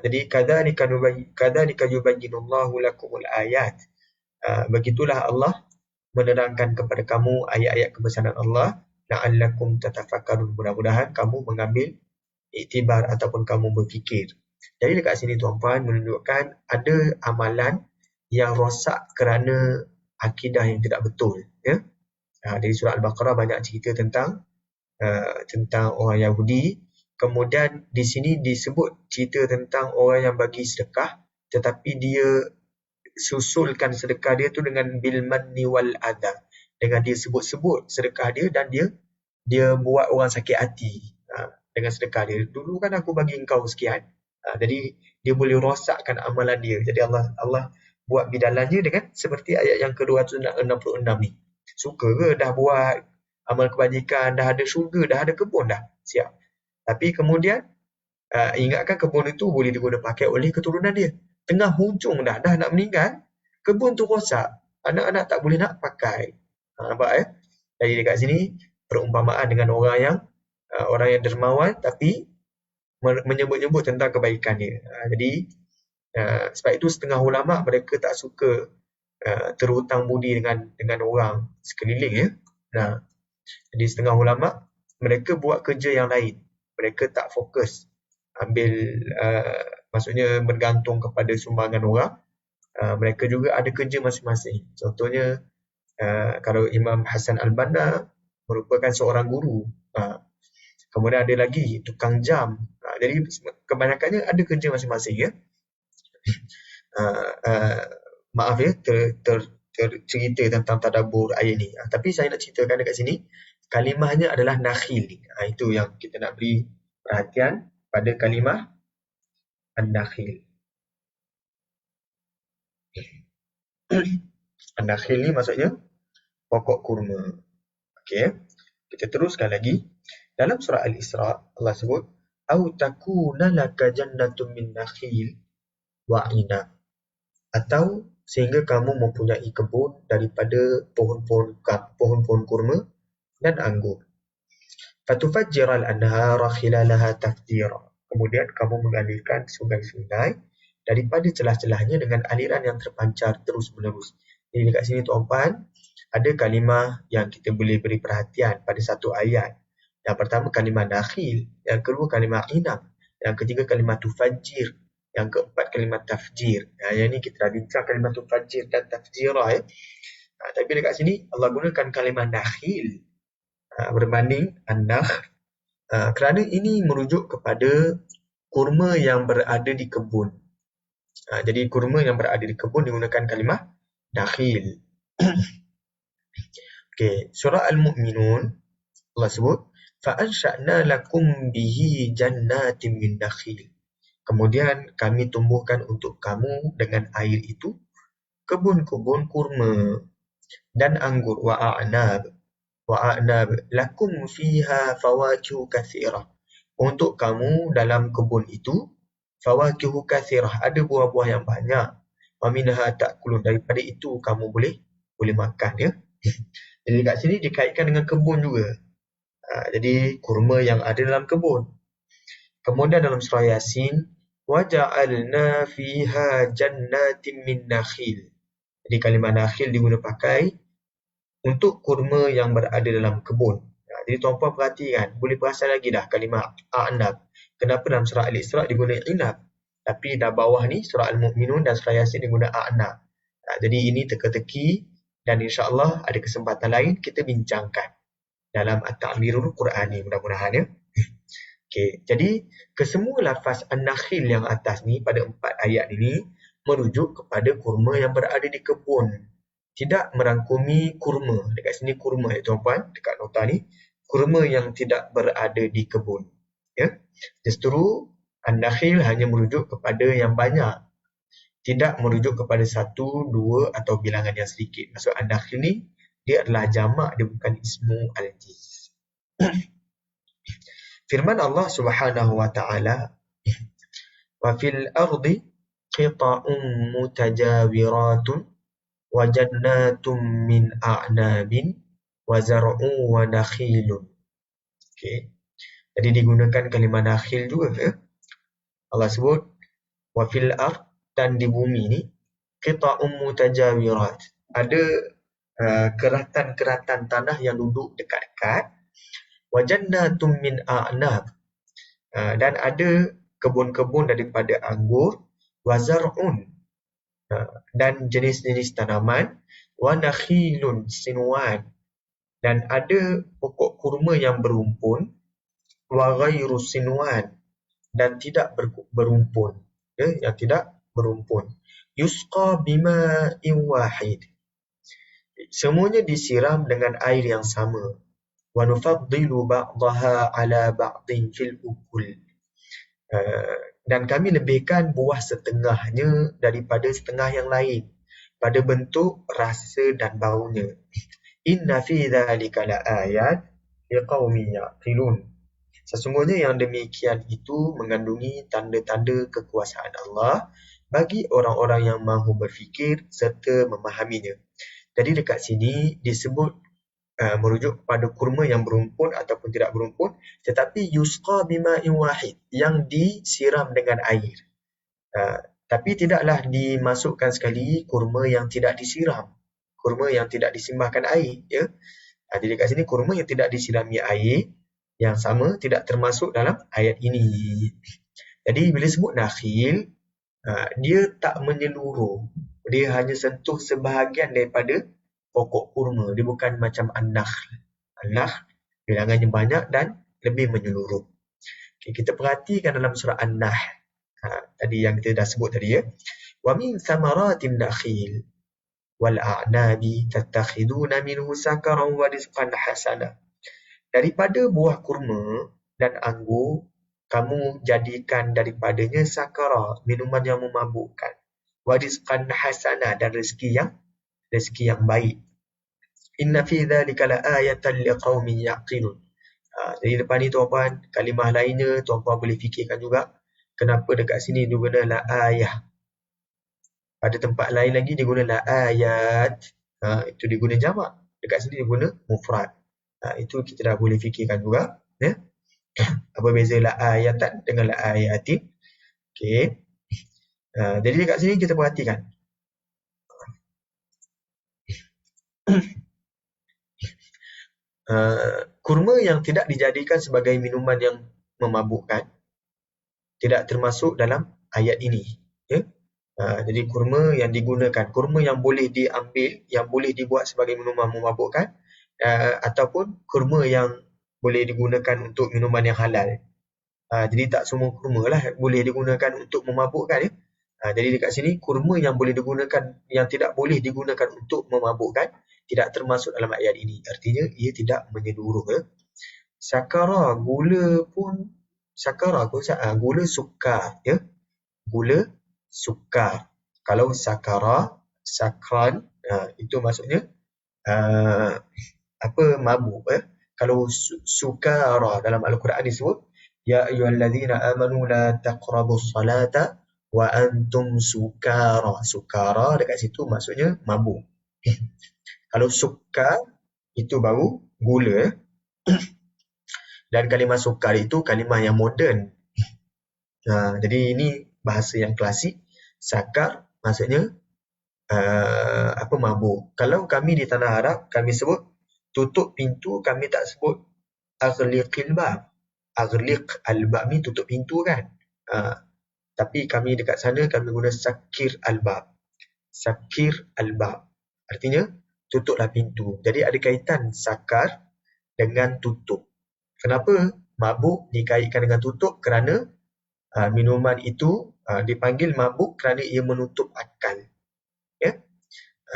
Jadi kadzalika yubayyinullahu lakumul ayat. Begitulah Allah menerangkan kepada kamu ayat-ayat kebesaran Allah, la'allakum tatafakkarun, mudah-mudahan kamu mengambil iktibar ataupun kamu berfikir. Jadi dekat sini tuan-puan menunjukkan ada amalan yang rosak kerana akidah yang tidak betul. Ya? Dari surah Al-Baqarah banyak cerita tentang orang Yahudi. Kemudian di sini disebut cerita tentang orang yang bagi sedekah, tetapi dia susulkan sedekah dia tu dengan bil manni wal adha, dengan dia sebut-sebut sedekah dia, dan dia buat orang sakit hati dengan sedekah dia. Dulu kan aku bagi engkau sekian. Jadi dia boleh rosakkan amalan dia. Jadi Allah buat bidalannya dengan seperti ayat yang ke-266 ni. Suka ke dah buat amal kebajikan, dah ada syurga, dah ada kebun dah, siap. Tapi kemudian ingatkan kebun itu boleh digunakan pakai oleh keturunan dia. Tengah hujung dah nak meninggal, kebun tu rosak. Anak-anak tak boleh nak pakai. Nampak ya? Jadi dekat sini perumpamaan dengan orang yang dermawan tapi menyebut-nyebut tentang kebaikan dia. Jadi sebab itu setengah ulama mereka tak suka terhutang budi dengan orang sekeliling ya. Jadi setengah ulama mereka buat kerja yang lain. Mereka tak fokus maksudnya bergantung kepada sumbangan orang. Mereka juga ada kerja masing-masing. Contohnya kalau Imam Hasan Al-Banna merupakan seorang guru. Kemudian ada lagi tukang jam. Jadi kebanyakannya ada kerja masing-masing ya. Maaf ya cerita tentang tadabbur ayat ni. Tapi saya nak ceritakan dekat sini kalimahnya adalah nakhil. Itu yang kita nak beri perhatian pada kalimah an-nakhil. An-nakhil ni maksudnya pokok kurma. Okey. Kita teruskan lagi. Dalam surah Al-Isra Allah sebut au takuna laka jannatun min nakhil wa inab, atau sehingga kamu mempunyai kebun daripada pohon-pohon kurma dan anggur. Fatufajjiral anhara khilalaha tafjira, kemudian kamu mengalirkan sungai-sungai daripada celah-celahnya dengan aliran yang terpancar terus-menerus. Jadi dekat sini tuan-puan ada kalimah yang kita boleh beri perhatian pada satu ayat. Yang pertama kalimah nakhil, yang kedua kalimah inab, yang ketiga kalimah tufajjir, yang keempat kalimah tafjir. Yang ini kita dah bincang kalimah tufajjir dan tafjirah ya. Tapi dekat sini Allah gunakan kalimah nakhil berbanding an-nakhl kerana ini merujuk kepada kurma yang berada di kebun. Jadi kurma yang berada di kebun digunakan kalimah nakhil. Okey, surah Al-Mu'minun Allah sebut fa'ansha'na lakum bihi jannatin min nakhil. Kemudian kami tumbuhkan untuk kamu dengan air itu kebun-kebun kurma dan anggur wa a'nab lakum fiha fawakihu katsirah. Untuk kamu dalam kebun itu fawakihu katsirah, ada buah-buah yang banyak. Wa minha ta'kulun, daripada itu kamu boleh boleh makan ya. Jadi kat sini dikaitkan dengan kebun juga. Jadi kurma yang ada dalam kebun. Kemudian dalam surah Yasin, وَجَعَلْنَا فِيهَا جَنَّاتٍ مِّن نَخِيلٍ. Jadi kalimah nakhil diguna pakai untuk kurma yang berada dalam kebun. Jadi tuan-puan perhatikan, boleh perasan lagi dah kalimah a'nab. Kenapa dalam surah Al-Isra' diguna inab, tapi dah bawah ni surah Al-Mu'minun dan surah Yasin diguna a'nab. Jadi ini teka-teki dan insya-Allah ada kesempatan lain kita bincangkan dalam At-Ta'birul Qur'ani mudah-mudahan ya. Okey, jadi kesemua lafaz an-nakhil yang atas ni pada 4 ayat ini merujuk kepada kurma yang berada di kebun. Tidak merangkumi kurma. Dekat sini kurma ya tuan-puan, dekat nota ni, kurma yang tidak berada di kebun. Ya. Justru an-nakhil hanya merujuk kepada yang banyak. Tidak merujuk kepada 1, 2 atau bilangan yang sedikit. Maksud an-nakhil ni dia adalah jamak, dia bukan ismu al-jins. Firman Allah Subhanahu wa taala, "Wa fil ardi qita'un mutajawiratun wa jannatum min a'nabin wa zar'un wa nakhilun." Okey. Jadi digunakan kalimah nakhil juga ya. Allah sebut wa fil ard, dan di bumi ni qita'un mutajawirat. Ada keratan-keratan tanah yang duduk dekat-dekat. Wa jannatum min a'nab. Dan ada kebun-kebun daripada anggur, wa zar'un, dan jenis-jenis tanaman, wa nakhilun sinwan, dan ada pokok kurma yang berumpun, wa ghairu sinwan, dan tidak berumpun, ya, yang tidak berumpun. Yusqa bima'in wahid. Semuanya disiram dengan air yang sama. Wa nufaddilu ba'daha 'ala ba'din fil ukul. Dan kami lebihkan buah setengahnya daripada setengah yang lain pada bentuk, rasa dan baunya. Inna fi dzalika laayat liqaumin yaqilun. Sesungguhnya yang demikian itu mengandungi tanda-tanda kekuasaan Allah bagi orang-orang yang mahu berfikir serta memahaminya. Jadi dekat sini disebut merujuk kepada kurma yang berumpun ataupun tidak berumpun, tetapi yusqa bima'in wahid, yang disiram dengan air. Tapi tidaklah dimasukkan sekali kurma yang tidak disiram, kurma yang tidak disimbahkan air, ya. Jadi dekat sini kurma yang tidak disirami air yang sama tidak termasuk dalam ayat ini. Jadi bila sebut nakhil, dia tak menyeluruh, dia hanya sentuh sebahagian daripada pokok kurma. Dia bukan macam an-nakhl. An-nakhl bilangannya banyak dan lebih menyeluruh. Okay, kita perhatikan dalam surah An-Nahl. Tadi yang kita dah sebut tadi ya. Wa min thamaratin nakhil wal a'nabi tattakhiduna minhu sakaran wa rizqan hasana. Daripada buah kurma dan anggur, kamu jadikan daripadanya sakara, minuman yang memabukkan. Wa rizqan hasana, dan rezeki yang baik. Inna fi dzalika laayatan liqaumin yaqilun. Jadi depan ni tuan-puan, kalimah lainnya tuan-puan boleh fikirkan juga kenapa dekat sini diguna la ayah. Pada tempat lain lagi diguna la ayat. Itu diguna jamak. Dekat sini diguna mufrad. Itu kita dah boleh fikirkan juga, ya. Apa beza la ayatan dengan la ayatin? Okey. Jadi dekat sini kita perhatikan. Kurma yang tidak dijadikan sebagai minuman yang memabukkan tidak termasuk dalam ayat ini, ya. Jadi kurma yang digunakan, kurma yang boleh diambil, yang boleh dibuat sebagai minuman memabukkan, ataupun kurma yang boleh digunakan untuk minuman yang halal. Jadi tak semua kurma lah boleh digunakan untuk memabukkan, ya. Jadi dekat sini kurma yang boleh digunakan, yang tidak boleh digunakan untuk memabukkan tidak termasuk dalam ayat ini. Artinya ia tidak menyeluruh, ya. Sakara, gula pun sakara, gula sukar, ya. Gula sukar. Kalau sakara, sakran, itu maksudnya mabuk, ya. Kalau sukara dalam Al-Quran disebut ya ayyuhallazina amanu la taqrabus salata wa antum sukara. Sukara dekat situ maksudnya mabuk. Kalau sukar itu baru gula. Dan kalimah sukar itu kalimah yang moden. Jadi ini bahasa yang klasik. Sakar maksudnya mabuk. Kalau kami di tanah Arab, kami sebut tutup pintu, kami tak sebut aghliqil bab. Aghliq al-bab ni tutup pintu kan. Tapi kami dekat sana kami guna sakir al-bab. Sakir al-bab. Artinya tutuplah pintu. Jadi ada kaitan sakar dengan tutup. Kenapa mabuk dikaitkan dengan tutup? Kerana minuman itu dipanggil mabuk kerana ia menutup akal. Ya?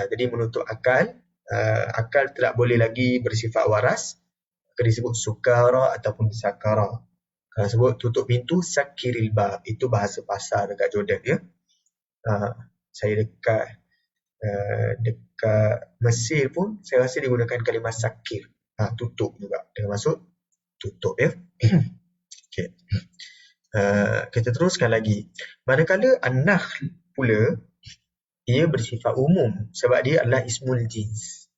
Jadi menutup akal. Akal tidak boleh lagi bersifat waras. Maka disebut sukara ataupun sakara. Kalau sebut tutup pintu, sakiril bab. Itu bahasa pasar dekat Jordan. Ya? Saya dekat Mesir pun, saya rasa digunakan kalimah sakir. Tutup juga. Dengan maksud tutup. Ya? Okay. Kita teruskan lagi. Manakala an-nakhl pula, ia bersifat umum sebab dia adalah ismul jins.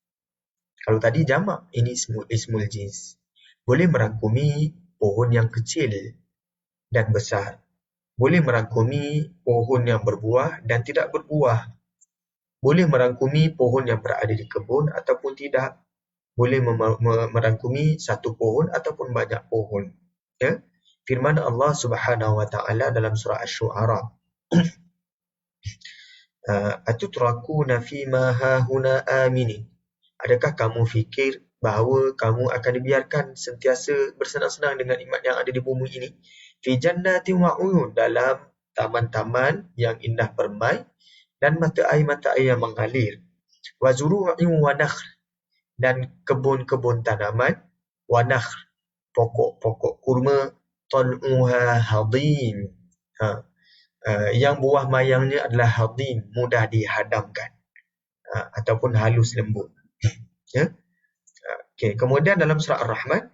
Kalau tadi jamak, ini ismul jins. Boleh merangkumi pohon yang kecil dan besar. Boleh merangkumi pohon yang berbuah dan tidak berbuah. Boleh merangkumi pohon yang berada di kebun ataupun tidak. Boleh merangkumi satu pohon ataupun banyak pohon. Ya? Firman Allah Subhanahu wa taala dalam surah Asy-Syu'ara. Atutrakuna fima hahuna aminin. Adakah kamu fikir bahawa kamu akan dibiarkan sentiasa bersenang-senang dengan nikmat yang ada di bumi ini? Fi jannatin wa uyun, dalam taman-taman yang indah permai dan mata air yang mengalir. Wa zuru'in wa nakhl, dan kebun-kebun tanaman. Wa nakhl, pokok-pokok kurma. Tal'uha hadim, yang buah mayangnya adalah hadim, mudah dihadamkan, ataupun halus lembut. Ya? Okay. Kemudian dalam surah Ar-Rahman,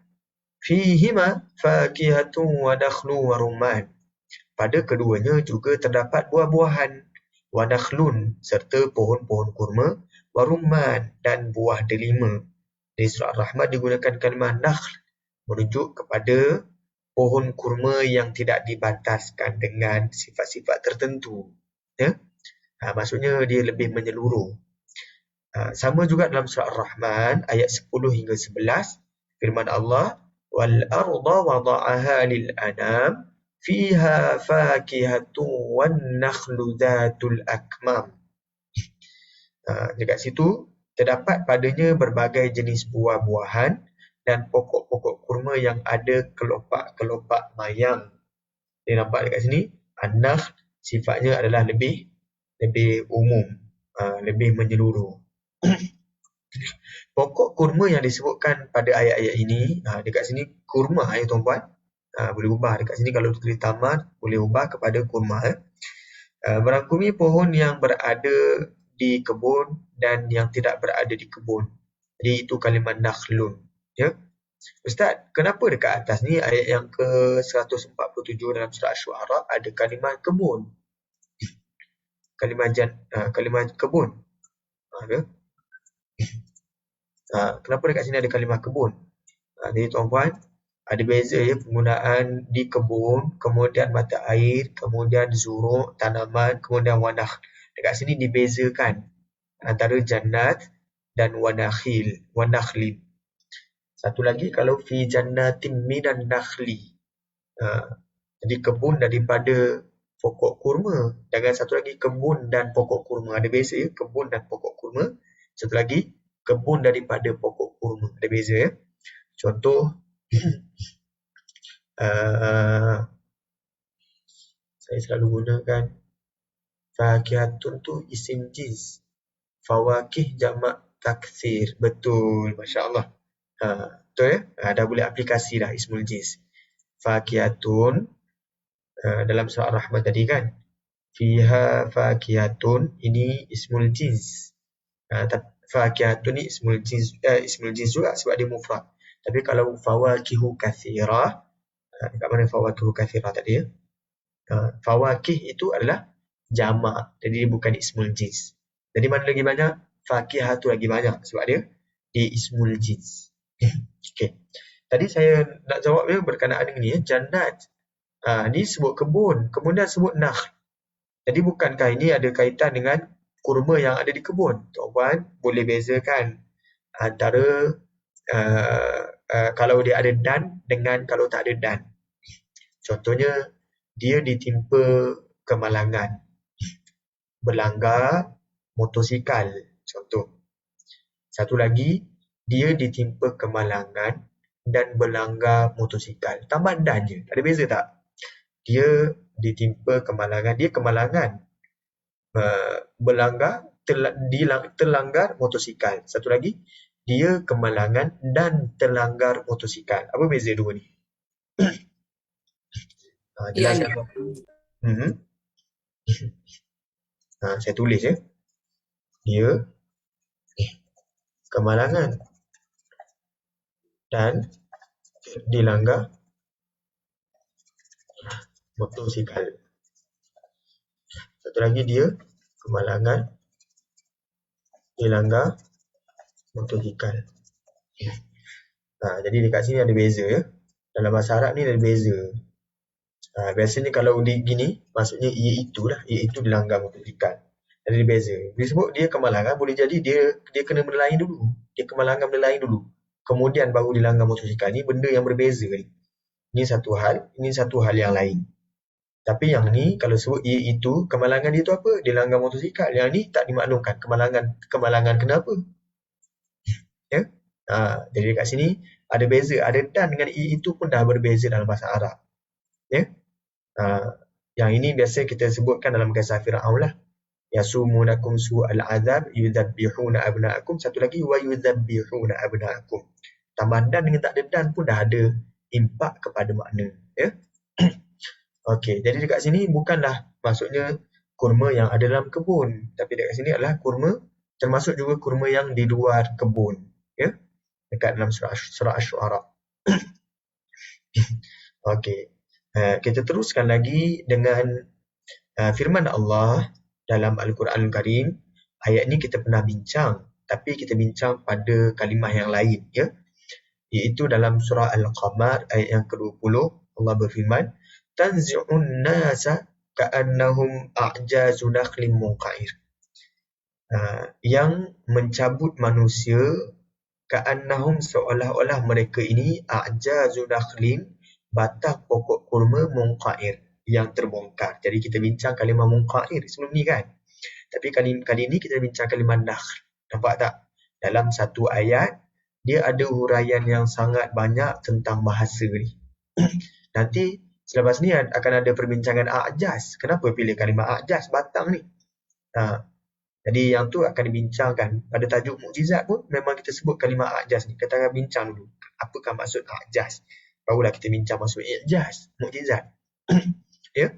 fihima fakihatun wa nakhlu wa rumman. Pada keduanya juga terdapat buah-buahan, wa nakhlun, serta pohon-pohon kurma, wa rumman, dan buah delima. Di surah Ar-Rahman digunakan kalimah nakhl merujuk kepada pohon kurma yang tidak dibataskan dengan sifat-sifat tertentu. Ya? Maksudnya dia lebih menyeluruh. Sama juga dalam surah Ar-Rahman ayat 10 hingga 11, firman Allah, wal arda wada'aha lil anam fiha fakihatun wan nakhlu dhatul akmam. Dekat situ terdapat padanya berbagai jenis buah-buahan dan pokok-pokok kurma yang ada kelopak-kelopak mayang. Dia nampak dekat sini, an-nakhl sifatnya adalah lebih umum, lebih menyeluruh. Pokok kurma yang disebutkan pada ayat-ayat ini, dekat sini kurma ya tuan-puan. Boleh ubah dekat sini, kalau tulis taman boleh ubah kepada kurma. Merangkumi pohon yang berada di kebun dan yang tidak berada di kebun. Jadi itu kalimah nakhlun. Ya. Ustaz, kenapa dekat atas ni ayat yang ke-147 dalam surah Asy-Syu'ara ada kalimah kebun? Kalimah kebun. Kenapa dekat sini ada kalimah kebun? Jadi tuan-puan, ada beza ya penggunaan di kebun, kemudian mata air, kemudian zuru', tanaman, kemudian wanakh. Dekat sini dibezakan antara jannat dan wanakhlin. Satu lagi kalau fi jannatin minan nakhli. Jadi kebun daripada pokok kurma. Jangan satu lagi kebun dan pokok kurma. Ada beza ya, kebun dan pokok kurma. Satu lagi kebun daripada pokok kurma. Ada beza ya. Contoh saya selalu gunakan fakihatun tu isim jins. Fawakih jamak taksir. Betul, masya-Allah. Betul ya? Dah boleh aplikasi dah ismul jins. Fakihatun dalam surah Ar-Rahman tadi kan. Fiha fakihatun, ini ismul jins. Fakihatun ni ismul jins juga sebab dia mufrad. Tapi kalau fawakihu kathirah, dekat mana fawakihu kathirah tadi ya? Fawakih itu adalah jamak. Jadi dia bukan ismul jins. Jadi mana lagi banyak? fakihah tu lagi banyak sebab dia ismul jins. Okey. Tadi saya nak jawab dia berkenaan dengan ni jannat. Ni sebut kebun, kemudian sebut nakhl. Jadi bukankah ini ada kaitan dengan kurma yang ada di kebun? Tuan-puan boleh bezakan antara kalau dia ada dan dengan kalau tak ada dan. Contohnya, dia ditimpa kemalangan, berlanggar motosikal. Contoh. Satu lagi, dia ditimpa kemalangan dan berlanggar motosikal. Tambah dan je. Ada beza tak? Dia ditimpa kemalangan, dia kemalangan, berlanggar, terlanggar motosikal. Satu lagi, dia kemalangan dan terlanggar motosikal. Apa beza dua ni? Ya, Jelaskan. Saya tulis ya. Dia kemalangan dan dilanggar motosikal. Satu lagi, dia kemalangan, dilanggar motosikal. Jadi dekat sini ada beza ya. Dalam bahasa Arab ni ada beza. Biasanya kalau gini, maksudnya iaitu dilanggar motosikal. Ada beza. Disebut dia kemalangan, boleh jadi dia kena benda lain dulu. Dia kemalangan benda lain dulu. Kemudian baru dilanggar motosikal. Ni benda yang berbeza ni. Ini satu hal yang lain. Tapi yang ni kalau sebut iaitu kemalangan dia tu apa? Dilanggar motosikal. Yang ni tak dimaklumkan kemalangan kenapa. Ya? Jadi dekat sini ada beza. Ada dan dengan iaitu pun dah berbeza dalam bahasa Arab. Ya? Yang ini biasa kita sebutkan dalam kisah Fir'aun lah. Yasumunakum su'al azab yudzabbihuna abna'akum. Satu lagi wa yudzabbihuna abna'akum. Tambah dan dengan tak ada dan pun dah ada impak kepada makna. Ya? Okey, jadi dekat sini bukanlah maksudnya kurma yang ada dalam kebun, tapi dekat sini adalah kurma termasuk juga kurma yang di luar kebun, ya. Dekat dalam surah Asy-Syu'ara. Okey. Kita teruskan lagi dengan firman Allah dalam Al-Quranul Karim. Ayat ni kita pernah bincang, tapi kita bincang pada kalimah yang lain, ya. Iaitu dalam surah Al-Qamar ayat yang ke-20, Allah berfirman, tanzi'un nasa ka'annahum a'jazu nakhlim munqa'ir. Yang mencabut manusia ka'annahum seolah-olah mereka ini a'jazu nakhlim, batang pokok kurma munqa'ir yang terbongkar. Jadi kita bincang kalimah munqa'ir sebelum ni kan. Tapi kali ini kita bincang kalimah nakhl. Nampak tak? Dalam satu ayat dia ada huraian yang sangat banyak tentang bahasa ni. Nanti selepas ni akan ada perbincangan a'jaz. Kenapa pilih kalimah a'jaz, batang ni? Jadi yang tu akan dibincangkan. Pada tajuk mukjizat pun memang kita sebut kalimah a'jaz ni. Kita akan bincang dulu. Apakah maksud a'jaz? Barulah kita bincang maksud i'jaz, mukjizat. Ya.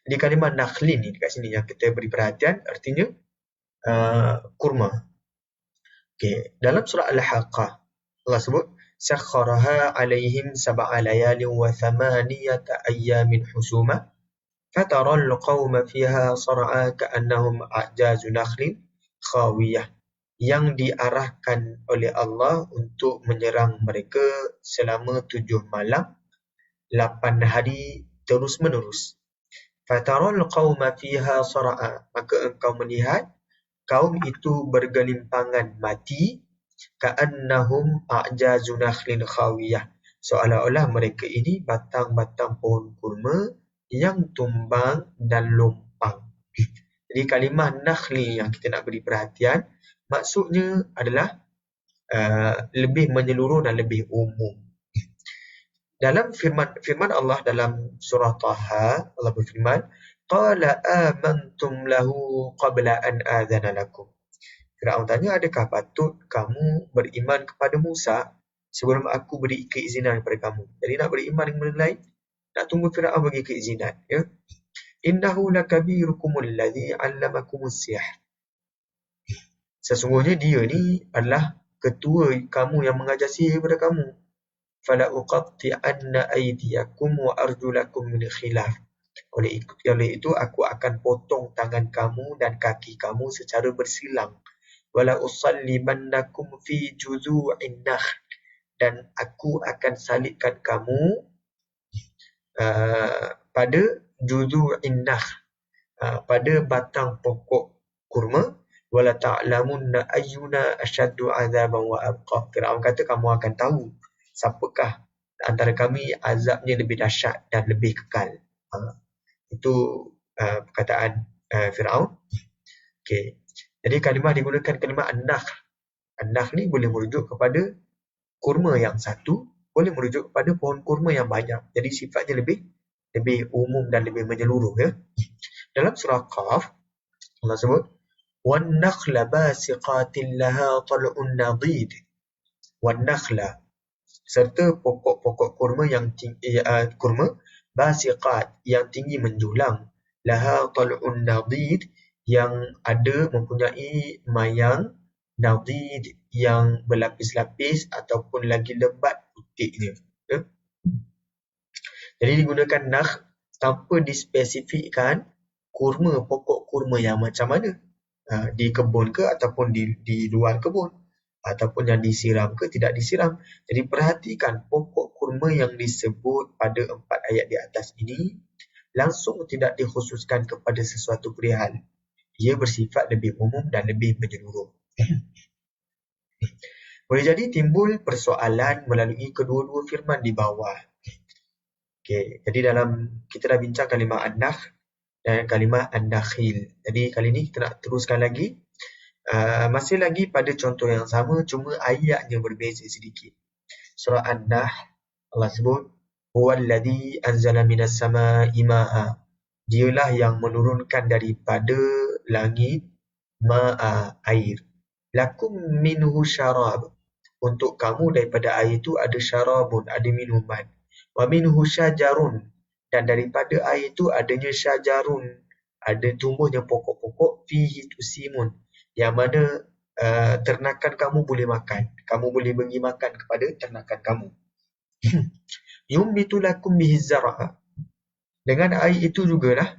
Jadi kalimah nakhlin ni dekat sini yang kita beri perhatian artinya kurma. Okey, dalam surah Al-Haqqah Allah sebut sakharaha alaihim sab'a layalin wa thamaniyata ayyamin husuma fataral qauma fiha sar'a ka'annahum a'jazu nakhlin khawiyah, yang diarahkan oleh Allah untuk menyerang mereka selama 7 malam 8 hari terus menerus. Fataral qauma fiha sar'a, maka engkau melihat kaum itu bergelimpangan mati, ka'annahum a'jazu nakhlin khawiyah, seolah-olah mereka ini batang-batang pohon kurma yang tumbang dan lompang. Jadi kalimah nakhli yang kita nak beri perhatian maksudnya adalah lebih menyeluruh dan lebih umum. Dalam firman Allah dalam surah Taha, Allah berfirman, qala amantum lahu qabla an adzana lakum. Firaun tanya, adakah patut kamu beriman kepada Musa sebelum aku beri keizinan kepada kamu? Jadi nak beriman dengan benda lain, nak tunggu Firaun bagi keizinan, ya. Innahu lakabirukumul ladzi 'allamakumus sihr. Sesungguhnya dia ni adalah ketua kamu yang mengajar sihir kepada kamu. Fala uqatti'anna aydiyakum wa arjulakum min khilaf. Oleh itu aku akan potong tangan kamu dan kaki kamu secara bersilang. wala usallibannakum fi juzu'in nakh, dan aku akan salibkan kamu pada juzu'in nakh, pada batang pokok kurma, wala ta'lamunna ayyuna asyaddu 'adzaban wa abqa. Firaun kata, kamu akan tahu siapakah antara kami azabnya lebih dahsyat dan lebih kekal. Itu perkataan Firaun. Okey. Jadi kalimah digunakan kalimah an-nakh. An-nakh ni boleh merujuk kepada kurma yang satu, boleh merujuk kepada pohon kurma yang banyak. Jadi sifatnya lebih umum dan lebih menyeluruh, ya. Dalam surah Qaf, Allah sebut wan-nakhla basiqatin laha tal'un nadid. Wan-nakhla, serta pokok-pokok kurma yang tinggi, kurma basiqat, yang tinggi menjulang, laha tal'un nadid, yang ada mempunyai mayang nadid, yang berlapis-lapis ataupun lagi lebat putiknya, ya. Jadi digunakan nakh tanpa dispesifikkan kurma, pokok kurma yang macam mana, di kebun ke ataupun di luar kebun, ataupun yang disiram ke tidak disiram. Jadi perhatikan pokok kurma yang disebut pada 4 ayat di atas ini langsung tidak dikhususkan kepada sesuatu perihal. Ia bersifat lebih umum dan lebih menyeluruh. Boleh jadi timbul persoalan melalui kedua-dua firman di bawah. Okey, jadi dalam kita dah bincang kalimah an-nakh dan kalimah an-nakhil. Jadi kali ini kita nak teruskan lagi. Masih lagi pada contoh yang sama, cuma ayatnya berbeza sedikit. Surah An-Nahl, Allah sebut huwallazi anzala minas sama'i ma'a. Dialah yang menurunkan daripada langit ma'a, air. Lakum minhu syarab. Untuk kamu daripada air itu ada syarabun, ada minuman. Wa minhu syajarun, dan daripada air itu adanya syajarun, ada tumbuhnya pokok-pokok, fihi tusimun, yang mana ternakan kamu boleh makan. Kamu boleh bagi makan kepada ternakan kamu. Yumbitu lakum bihi zar'a. Dengan air itu jugalah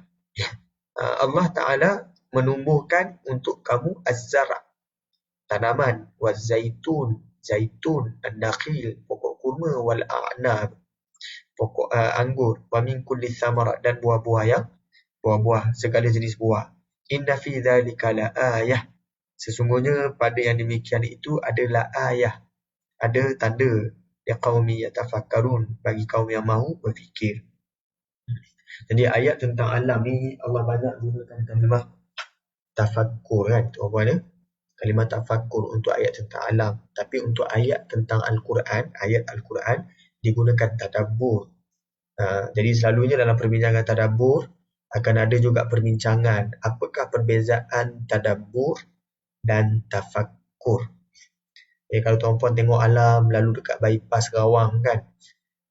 Allah Ta'ala menumbuhkan untuk kamu az-zar', tanaman, waz-zaitun, zaitun, an-nakhil, pokok kurma, wal a'nab, pokok anggur, wa min kulli thamarat, dan buah-buah, segala jenis buah. Inna fi dzalika la ayah. Sesungguhnya pada yang demikian itu adalah ayah, ada tanda, liqaumi yatafakkarun, bagi kaum yang mahu berfikir. Jadi ayat tentang alam ni Allah banyak gunakan kalimah tafakkur, kan tuan-puan, ya. Kalimah tafakkur untuk ayat tentang alam, tapi untuk ayat tentang Al-Quran, ayat Al-Quran digunakan tadabbur. Jadi selalunya dalam perbincangan tadabbur akan ada juga perbincangan apakah perbezaan tadabbur dan tafakkur. Kalau tuan-puan tengok alam lalu dekat bypass Rawang, kan,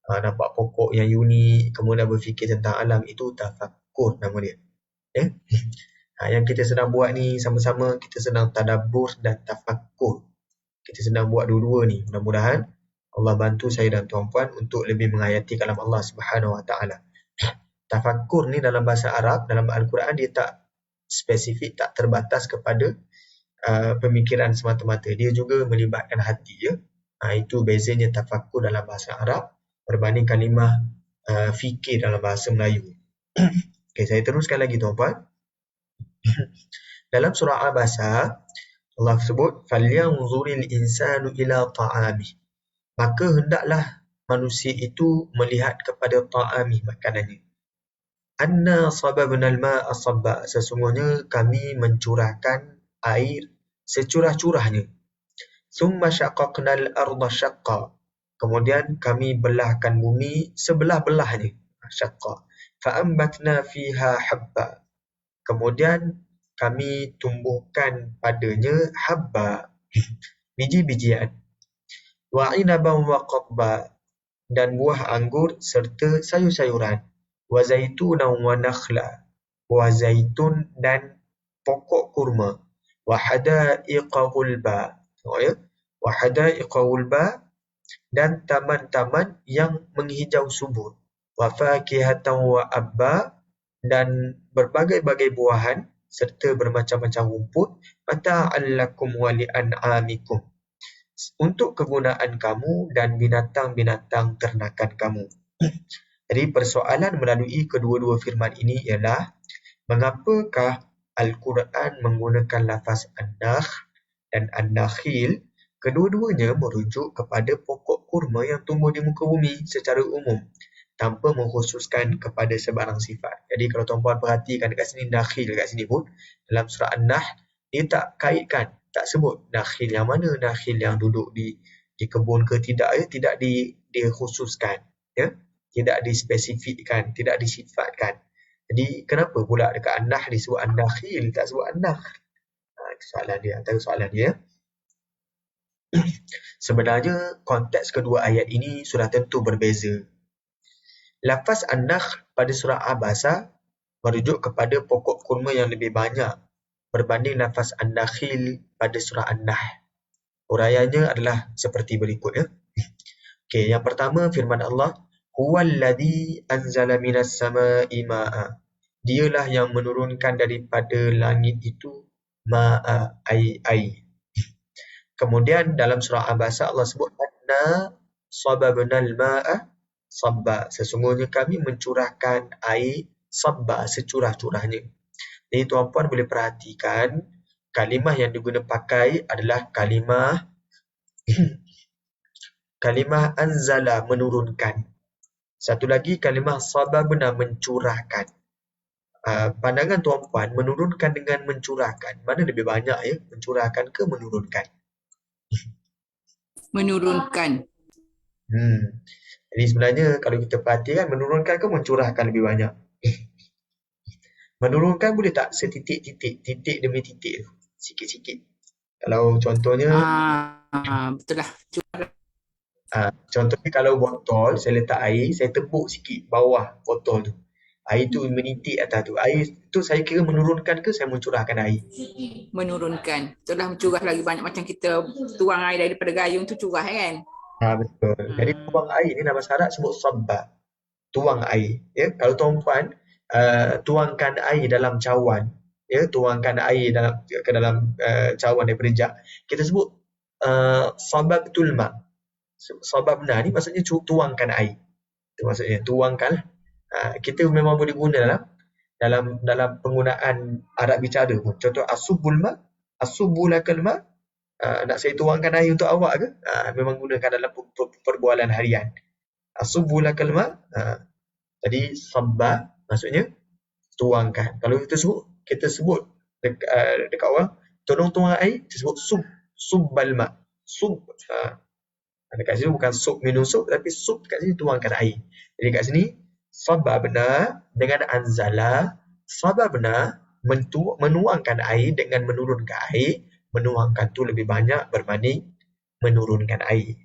nampak pokok yang unik, kemudian berfikir tentang alam, itu tafakkur nama dia, ya. Yang kita sedang buat ni sama-sama, kita sedang tadabbur dan tafakkur. Kita sedang buat dua-dua ni. Mudah-mudahan Allah bantu saya dan tuan-puan untuk lebih menghayati kalam Allah Subhanahu Wa Taala. Tafakkur ni dalam bahasa Arab, dalam Al-Quran, dia tak spesifik, tak terbatas kepada pemikiran semata-mata. Dia juga melibatkan hati, ya. Itu bezanya tafakkur dalam bahasa Arab berbanding kalimah fikir dalam bahasa Melayu. Okay, saya teruskan lagi tuan-puan. Dalam surah Al-Basa, Allah sebut falyanzuril insanu ila ta'amih. Maka hendaklah manusia itu melihat kepada ta'amih, makanannya. Anna sababnal ma'a sabba. Sesungguhnya kami mencurahkan air securah-curahnya. Thumma syaqaqnal arda syaqqa. Kemudian kami belahkan bumi sebelah-belahnya. Syaqqa. Fa'ambatna fiha habba. Kemudian kami tumbuhkan padanya habba, biji-bijian. Wa inaban wa qadba, dan buah anggur serta sayur-sayuran. Wa zaitunan wa nakhla, buah zaitun dan pokok kurma. Wa hadaiqa ghulba, wa hadaiqa ghulba, dan taman-taman yang menghijau subur. Wa fakihatan wa abba, dan berbagai-bagai buahan serta bermacam-macam rumput, mata'an lakum wa li'an'amikum, untuk kegunaan kamu dan binatang-binatang ternakan kamu. Jadi persoalan melalui kedua-dua firman ini ialah mengapakah Al-Quran menggunakan lafaz an-nakh dan an-nakhil? Kedua-duanya merujuk kepada pokok kurma yang tumbuh di muka bumi secara umum tanpa mengkhususkan kepada sebarang sifat. Jadi kalau tuan-puan perhatikan dekat sini nakhil dekat sini pun dalam surah An-Nahl dia tak kaitkan, tak sebut nakhil yang mana, nakhil yang duduk di kebun ke tidak, ya, tidak dikhususkan, ya, tidak dispesifikkan, tidak disifatkan. Jadi kenapa pula dekat An-Nahl disebut An-Nakhil, tak sebut An-Nakh? Itu soalan dia, antara soalan dia. Sebenarnya konteks kedua ayat ini sudah tentu berbeza. Lafaz An-Nakh pada surah Abasa merujuk kepada pokok kurma yang lebih banyak berbanding lafaz An-Nakhil pada surah An-Nahl. Uraiannya adalah seperti berikut, ya. Okey, yang pertama firman Allah, huwallazi anzala minas sama'i ma'a. Dialah yang menurunkan daripada langit itu ma'a, air. Kemudian dalam surah Abasa Allah sebut anna sababnal ma'a sabba. Sesungguhnya kami mencurahkan air sabba, securah-curahnya. Jadi tuan-puan boleh perhatikan kalimah yang digunakan pakai adalah kalimah kalimah anzala, menurunkan. Satu lagi kalimah sababna, mencurahkan. Pandangan tuan-puan, menurunkan dengan mencurahkan, mana lebih banyak, ya? Mencurahkan ke menurunkan? Menurunkan. Jadi sebenarnya kalau kita perhatikan, menurunkan ke mencurahkan lebih banyak? Menurunkan boleh tak setitik-titik, titik demi titik, sikit-sikit. Kalau contohnya, Betul lah. contohnya kalau botol, saya letak air, saya tepuk sikit bawah botol tu. Air tu menitik atas tu. Air tu saya kira menurunkan ke saya mencurahkan air? Menurunkan. Itulah mencurah lagi banyak, macam kita tuang air daripada gayung tu curah, kan? Betul. Jadi tuang air ni dalam bahasa Arab sebut sabba. Tuang air. Ya, kalau tuan-puan tuangkan air dalam cawan, ya, tuangkan air ke dalam cawan daripada jak, kita sebut sababtul ma. Sababna ni maksudnya tuangkan air. Itu maksudnya tuangkan. Kita memang boleh guna dalam penggunaan Arab bicara pun. Contoh asubul ma, asubulakal ma, nak saya tuangkan air untuk awak ke? Memang gunakan dalam perbualan harian. Asubulakal ma. Jadi sabba maksudnya tuangkan. Kalau kita sebut dekat orang, tolong tuang air, kita sebut subbal ma. Sub. Dekat sini bukan sup, minum sup, tapi sup kat sini tuangkan air. Jadi kat sini sababna dengan anzala, sababna menuangkan air dengan menurunkan air. Menuangkan tu lebih banyak berbanding menurunkan air.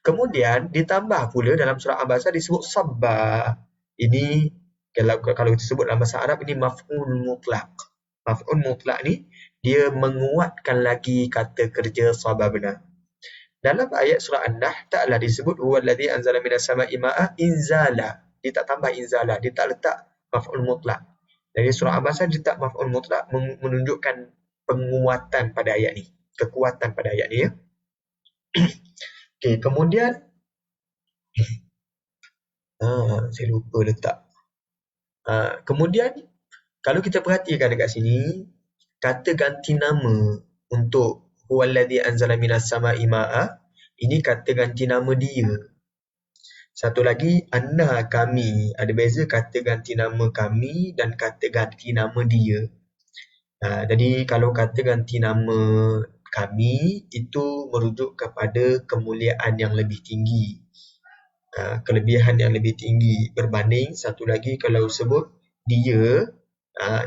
Kemudian ditambah pula dalam surah Abasa disebut sabba. Ini kalau kita sebut dalam bahasa Arab, ini maf'ul mutlaq. Maf'ul mutlaq ni dia menguatkan lagi kata kerja sababna. Dalam ayat surah An-Nahl taklah disebut huwallazi anzala minas sama'i ma'a inzala. Dia tak tambah inzala, dia tak letak maf'ul mutlaq. Dari surah Abasa dia tak maf'ul mutlaq, menunjukkan penguatan pada ayat ni, kekuatan pada ayat ni, ya. Okey, kemudian saya lupa letak. Kemudian kalau kita perhatikan dekat sini, kata ganti nama untuk huwallazi anzala minas sama'i ma'a, ini kata ganti nama dia. Satu lagi, anna, kami. Ada beza kata ganti nama kami dan kata ganti nama dia. Jadi kalau kata ganti nama kami itu merujuk kepada kemuliaan yang lebih tinggi, kelebihan yang lebih tinggi berbanding satu lagi kalau sebut dia,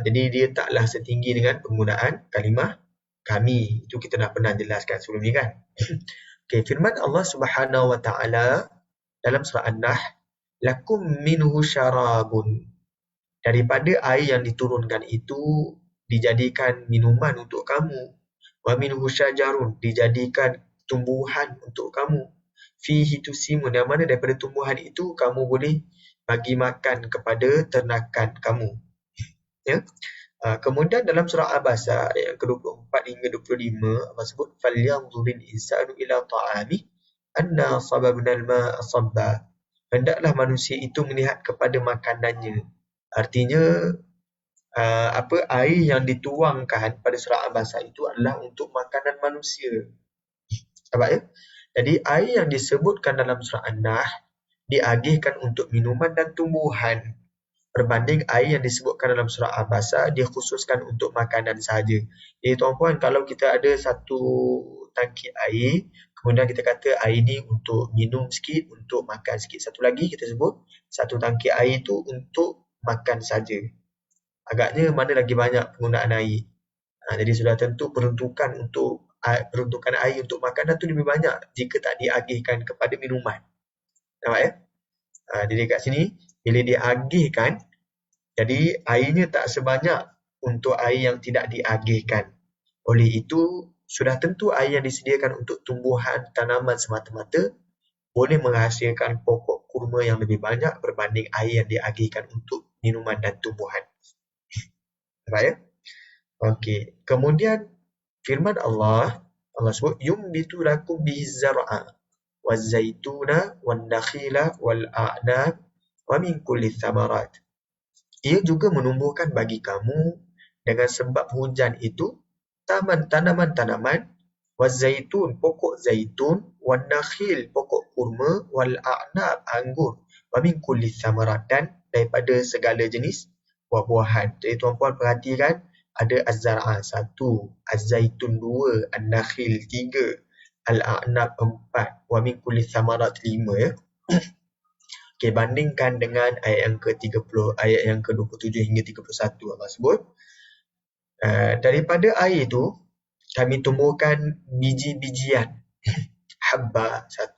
jadi dia taklah setinggi dengan penggunaan kalimah kami. Itu kita dah pernah jelaskan sebelum ni, kan. Okey, firman Allah Subhanahu wa taala dalam surah An-Nahl, lakum minhu syarabun. Daripada air yang diturunkan itu dijadikan minuman untuk kamu. Wa minhu syajarun, dijadikan tumbuhan untuk kamu. Fihi tusimun, yang mana daripada tumbuhan itu kamu boleh bagi makan kepada ternakan kamu. Ya. Kemudian dalam surah Abasa ayat yang ke-24 hingga 25 Allah sebut falyanzuril insanu ila ta'ami anna sababna al-ma'a sabba. Hendaklah manusia itu melihat kepada makanannya. Artinya air yang dituangkan pada surah Abasa itu adalah untuk makanan manusia. Nampak ya? Jadi air yang disebutkan dalam surah An-Nahl diagihkan untuk minuman dan tumbuhan. Berbanding air yang disebutkan dalam surah Abasa dikhususkan untuk makanan sahaja. Jadi tuan-puan, kalau kita ada satu tangki air, kemudian kita kata air ni untuk minum sikit, untuk makan sikit. Satu lagi kita sebut satu tangki air itu untuk makan saja. Agaknya mana lagi banyak penggunaan air. Jadi sudah tentu peruntukan air untuk makanan tu lebih banyak jika tak diagihkan kepada minuman. Nampak ya? Jadi kat sini bila diagihkan, jadi airnya tak sebanyak untuk air yang tidak diagihkan. Oleh itu, sudah tentu air yang disediakan untuk tumbuhan tanaman semata-mata boleh menghasilkan pokok kurma yang lebih banyak berbanding air yang diagihkan untuk minuman dan tumbuhan. Nampak ya? Okey. Kemudian firman Allah sebut yumbitu lakum bihi zar'a waz-zaituna wan-nakhila wal-a'nab wa min kulli thamarat. Ia juga menumbuhkan bagi kamu dengan sebab hujan itu tanaman-tanaman, waz-zaitun pokok zaitun, wan-nakhil pokok kurma, wal-a'nab anggur, wa min kulli thamarat dan daripada segala jenis buah-buahan. Jadi tuan-puan perhatikan, ada az-zar'a 1, az-zaitun 2, an-nakhil 3, al-a'nab 4, wa min kulli thamarat 5 ya. Okey, bandingkan dengan ayat yang ke-30, ayat yang ke-27 hingga 31 Allah sebut. Daripada air itu kami tumbuhkan biji-bijian. Habba 1,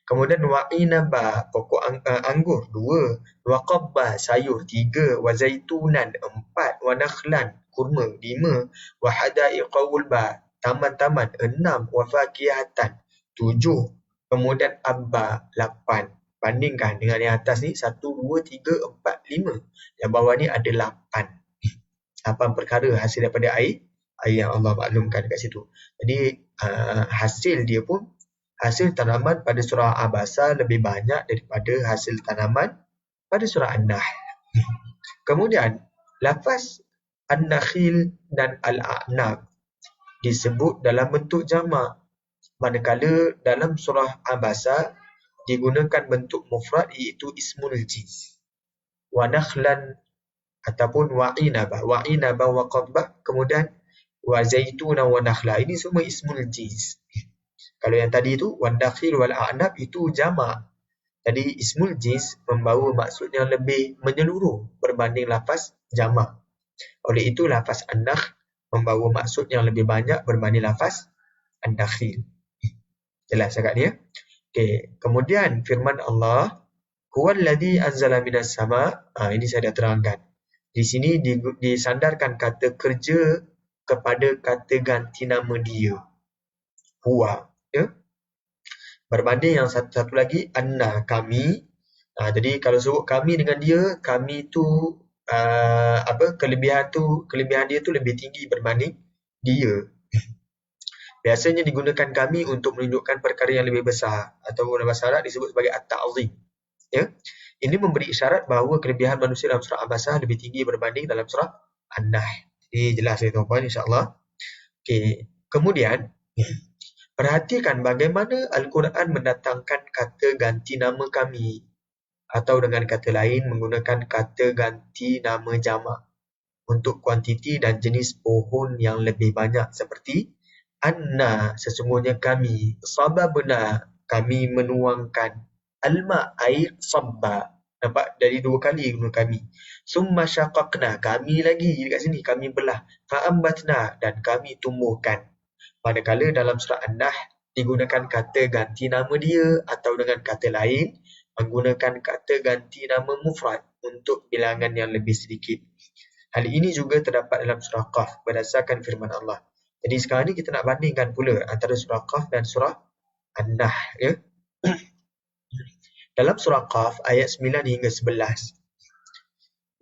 kemudian wa'inaba pokok anggur 2, waqabba sayur 3, wa zaitunan 4, wa nakhlan kurma 5, wa hadaiqa gulba taman-taman 6, wa fakihatan 7, kemudian abba 8. Bandingkan dengan yang atas ni 1, 2, 3, 4, 5. Yang bawah ni ada 8 perkara hasil daripada air yang Allah maklumkan dekat situ. Jadi hasil tanaman pada surah Abasa lebih banyak daripada hasil tanaman pada surah An-Nahl. Kemudian lafaz An-Nakhil dan Al-A'nab disebut dalam bentuk jamak, manakala dalam surah Abasa digunakan bentuk mufrad iaitu ismul jins. Wa nakhlan ataupun wa'inaba wa qadba, kemudian wa zaituna wa nakhla, ini semua ismul jins. Kalau yang tadi itu wan nakhil wal a'nab itu jamak. Jadi ismul jins membawa maksud yang lebih menyeluruh berbanding lafaz jamak. Oleh itu lafaz an-nakh membawa maksud yang lebih banyak berbanding lafaz an-nakhil. Jelas agak dia? Okey, kemudian firman Allah, huwallazi anzala minas sama', ini saya dah terangkan. Di sini disandarkan kata kerja kepada kata ganti nama dia. Huwa, ya. Berbanding yang satu lagi anna, kami. Jadi kalau sebut kami dengan dia, kami tu kelebihan dia tu lebih tinggi berbanding dia. Biasanya digunakan kami untuk menunjukkan perkara yang lebih besar atau dalam bahasa Arab disebut sebagai at-ta'zim. Ya. Ini memberi isyarat bahawa kelebihan manusia dalam surah Abasa lebih tinggi berbanding dalam surah An-Nahl. Jadi jelas ya tuan-puan, insya-Allah. Okey, kemudian perhatikan bagaimana Al-Quran mendatangkan kata ganti nama kami atau dengan kata lain menggunakan kata ganti nama jamak untuk kuantiti dan jenis pohon yang lebih banyak seperti anna, sesungguhnya kami, sababna, kami menuangkan, alma, air, sabba. Nampak? Dari 2 kali guna kami. Summa syaqaqna, kami lagi dekat sini, kami belah. Fa'ambatna, dan kami tumbuhkan. Manakala dalam surah An-Nahl digunakan kata ganti nama dia atau dengan kata lain menggunakan kata ganti nama mufrad untuk bilangan yang lebih sedikit. Hal ini juga terdapat dalam surah Qaf berdasarkan firman Allah. Jadi sekarang ni kita nak bandingkan pula antara surah Qaf dan surah An-Nahl, ya. Dalam surah Qaf ayat 9 hingga 11.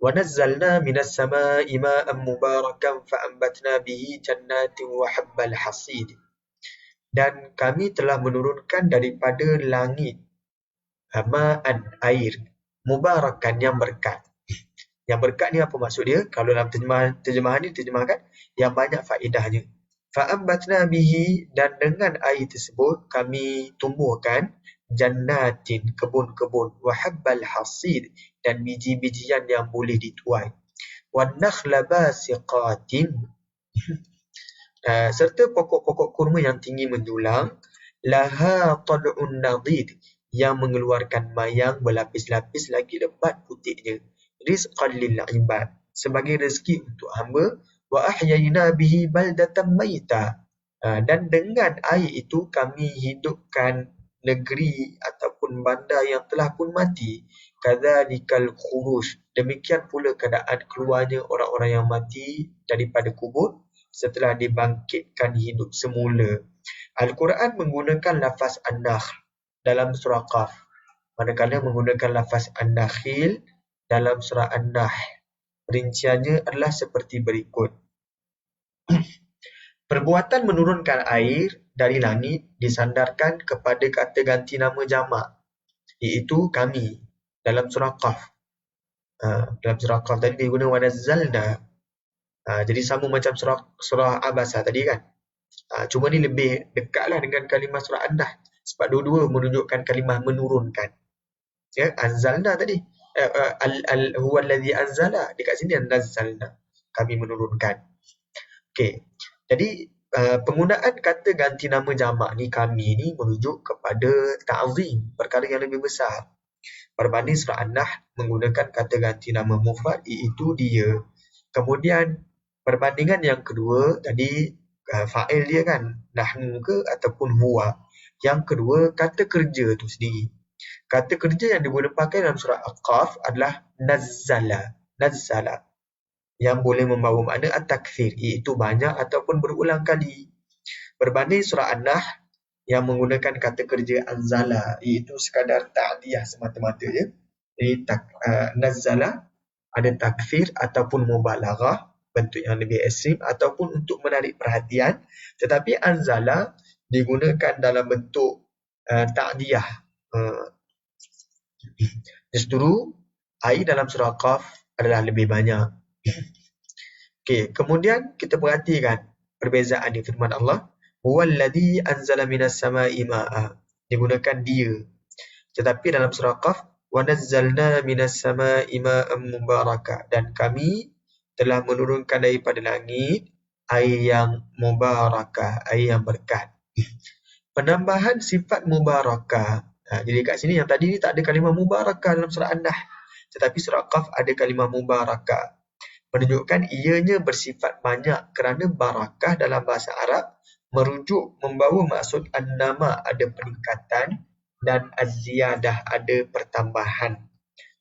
وَنَزَّلْنَا مِنَ السَّمَاءِ مَاءً مُبَارَكًا فَأَنبَتْنَا بِهِ جَنَّاتٍ وَحَبَّ الْحَصِيدِ. Dan kami telah menurunkan daripada langit ma'an, air, mubarakan, yang berkat. Yang berkat ni apa maksud dia? Kalau dalam terjemahan ni terjemahkan yang banyak faedahnya. Fa'ambatna bihi, dan dengan air tersebut kami tumbuhkan jannatin, kebun-kebun, wa habbal hasid, dan biji-bijian yang boleh dituai. Wan nakhla basiqatin, serta pokok-pokok kurma yang tinggi menjulang, laha tal'un nadid, yang mengeluarkan mayang berlapis-lapis lagi lebat putihnya, rizqan lil ibad, sebagai rezeki untuk hamba, wa ahyayna bihi baldatan maita, dan dengan air itu kami hidupkan negeri ataupun bandar yang telah pun mati, kadzalikal khuruj, demikian pula keadaan keluarnya orang-orang yang mati daripada kubur setelah dibangkitkan hidup semula. Al-Quran menggunakan lafaz an-nakhl dalam surah Qaf, manakala menggunakan lafaz an-nakhil dalam surah An-Nahl. Rinciannya adalah seperti berikut. Perbuatan menurunkan air dari langit disandarkan kepada kata ganti nama jamak, iaitu kami, dalam surah Qaf. Dalam surah Qaf tadi dia guna wanazzalna. Jadi sama macam surah Abasa tadi kan. Cuma ni lebih dekatlah dengan kalimah surah An-Nahl, sebab dua-dua menunjukkan kalimah menurunkan. Ya, anzalna tadi. Huwa allazi anzala, dekat sini nazzalna, kami menurunkan. Okey. Jadi penggunaan kata ganti nama jamak ni, kami ni, merujuk kepada ta'zim, perkara yang lebih besar. Berbanding surah An-Nahl menggunakan kata ganti nama mufrad, iaitu dia. Kemudian perbandingan yang kedua tadi, fa'il dia kan, nahnu ke ataupun huwa. Yang kedua, kata kerja tu sendiri. Kata kerja yang digunakan dalam surah Al-Qaf adalah nazzala, yang boleh membawa makna at-takthir, iaitu banyak ataupun berulang kali. Berbanding surah An-Nahl yang menggunakan kata kerja anzala, iaitu sekadar ta'diyah semata-mata je. Jadi nazzala ada takthir ataupun mubalaghah, bentuk yang lebih ekstrim, ataupun untuk menarik perhatian. Tetapi anzala digunakan dalam bentuk ta'diyah. Justru air dalam surah Qaf adalah lebih banyak. Okey, kemudian kita perhatikan perbezaan di firman Allah, huwallazi anzala minas sama'i ma'a, digunakan dia. Tetapi dalam surah Qaf, wa nazzalna minas sama'i ma'an mubaraka, dan kami telah menurunkan daripada langit air yang mubarakah, air yang berkat. Penambahan sifat mubarakah. Jadi kat sini yang tadi ni tak ada kalimah mubarakah dalam surah An-Nahl, tetapi surah Qaf ada kalimah mubarakah, menunjukkan ianya bersifat banyak, kerana barakah dalam bahasa Arab merujuk membawa maksud an-nama, ada peningkatan, dan az-ziyadah, ada pertambahan.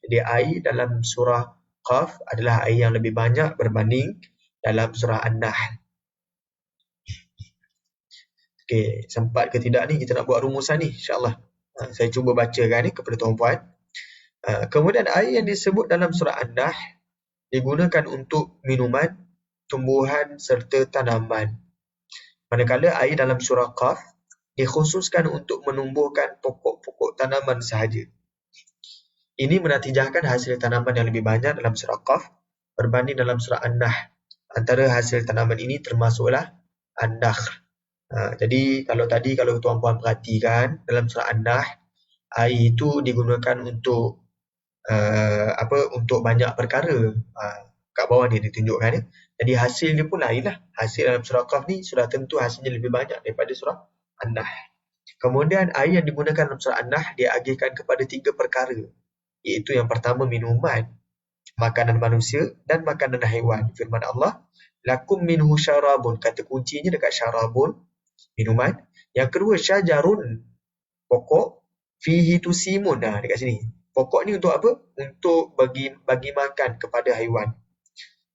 Jadi air dalam surah Qaf adalah air yang lebih banyak berbanding dalam surah An-Nahl. Okey, sempat ke tidak ni kita nak buat rumusan ni, insya-Allah. Saya cuba bacakan ni kepada tuan-puan. Kemudian air yang disebut dalam surah An-Nahl digunakan untuk minuman, tumbuhan serta tanaman. Manakala air dalam surah Qaf dikhususkan untuk menumbuhkan pokok-pokok tanaman sahaja. Ini menatijahkan hasil tanaman yang lebih banyak dalam surah Qaf berbanding dalam surah An-Nahl. Antara hasil tanaman ini termasuklah an-nakhl. Jadi kalau tuan-puan perhatikan dalam surah An-Nahl, air itu digunakan untuk untuk banyak perkara. Kat bawah ni ditunjukkan ya. Jadi hasil dia pun lain lah. Hasil dalam surah Qaf ni sudah tentu hasilnya lebih banyak daripada surah An-Nahl. Kemudian air yang digunakan dalam surah An-Nahl diagihkan kepada 3 perkara, iaitu yang pertama minuman, makanan manusia dan makanan haiwan. Firman Allah, lakum minhu syarabun, kata kuncinya dekat syarabun, minuman. Yang kedua, syajarun, pokok, fihi tusimun, dekat sini. Pokok ni untuk apa? Untuk bagi makan kepada haiwan.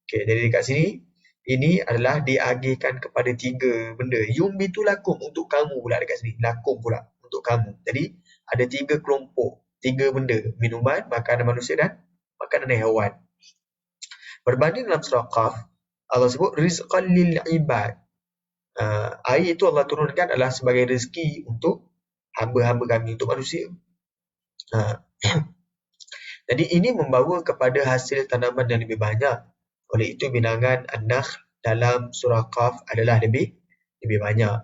Okey, jadi dekat sini ini adalah diagihkan kepada 3 benda. Yumbitu lakum, untuk kamu pula dekat sini. Lakum pula untuk kamu. Jadi ada 3 kelompok, 3 benda, minuman, makanan manusia dan makanan haiwan. Berbanding dalam surah Qaf, Allah sebut rizqan lil ibad. Air itu Allah turunkan adalah sebagai rezeki untuk hamba-hamba kami, untuk manusia. Jadi ini membawa kepada hasil tanaman yang lebih banyak. Oleh itu bilangan an-nakhl dalam surah Qaf adalah lebih banyak.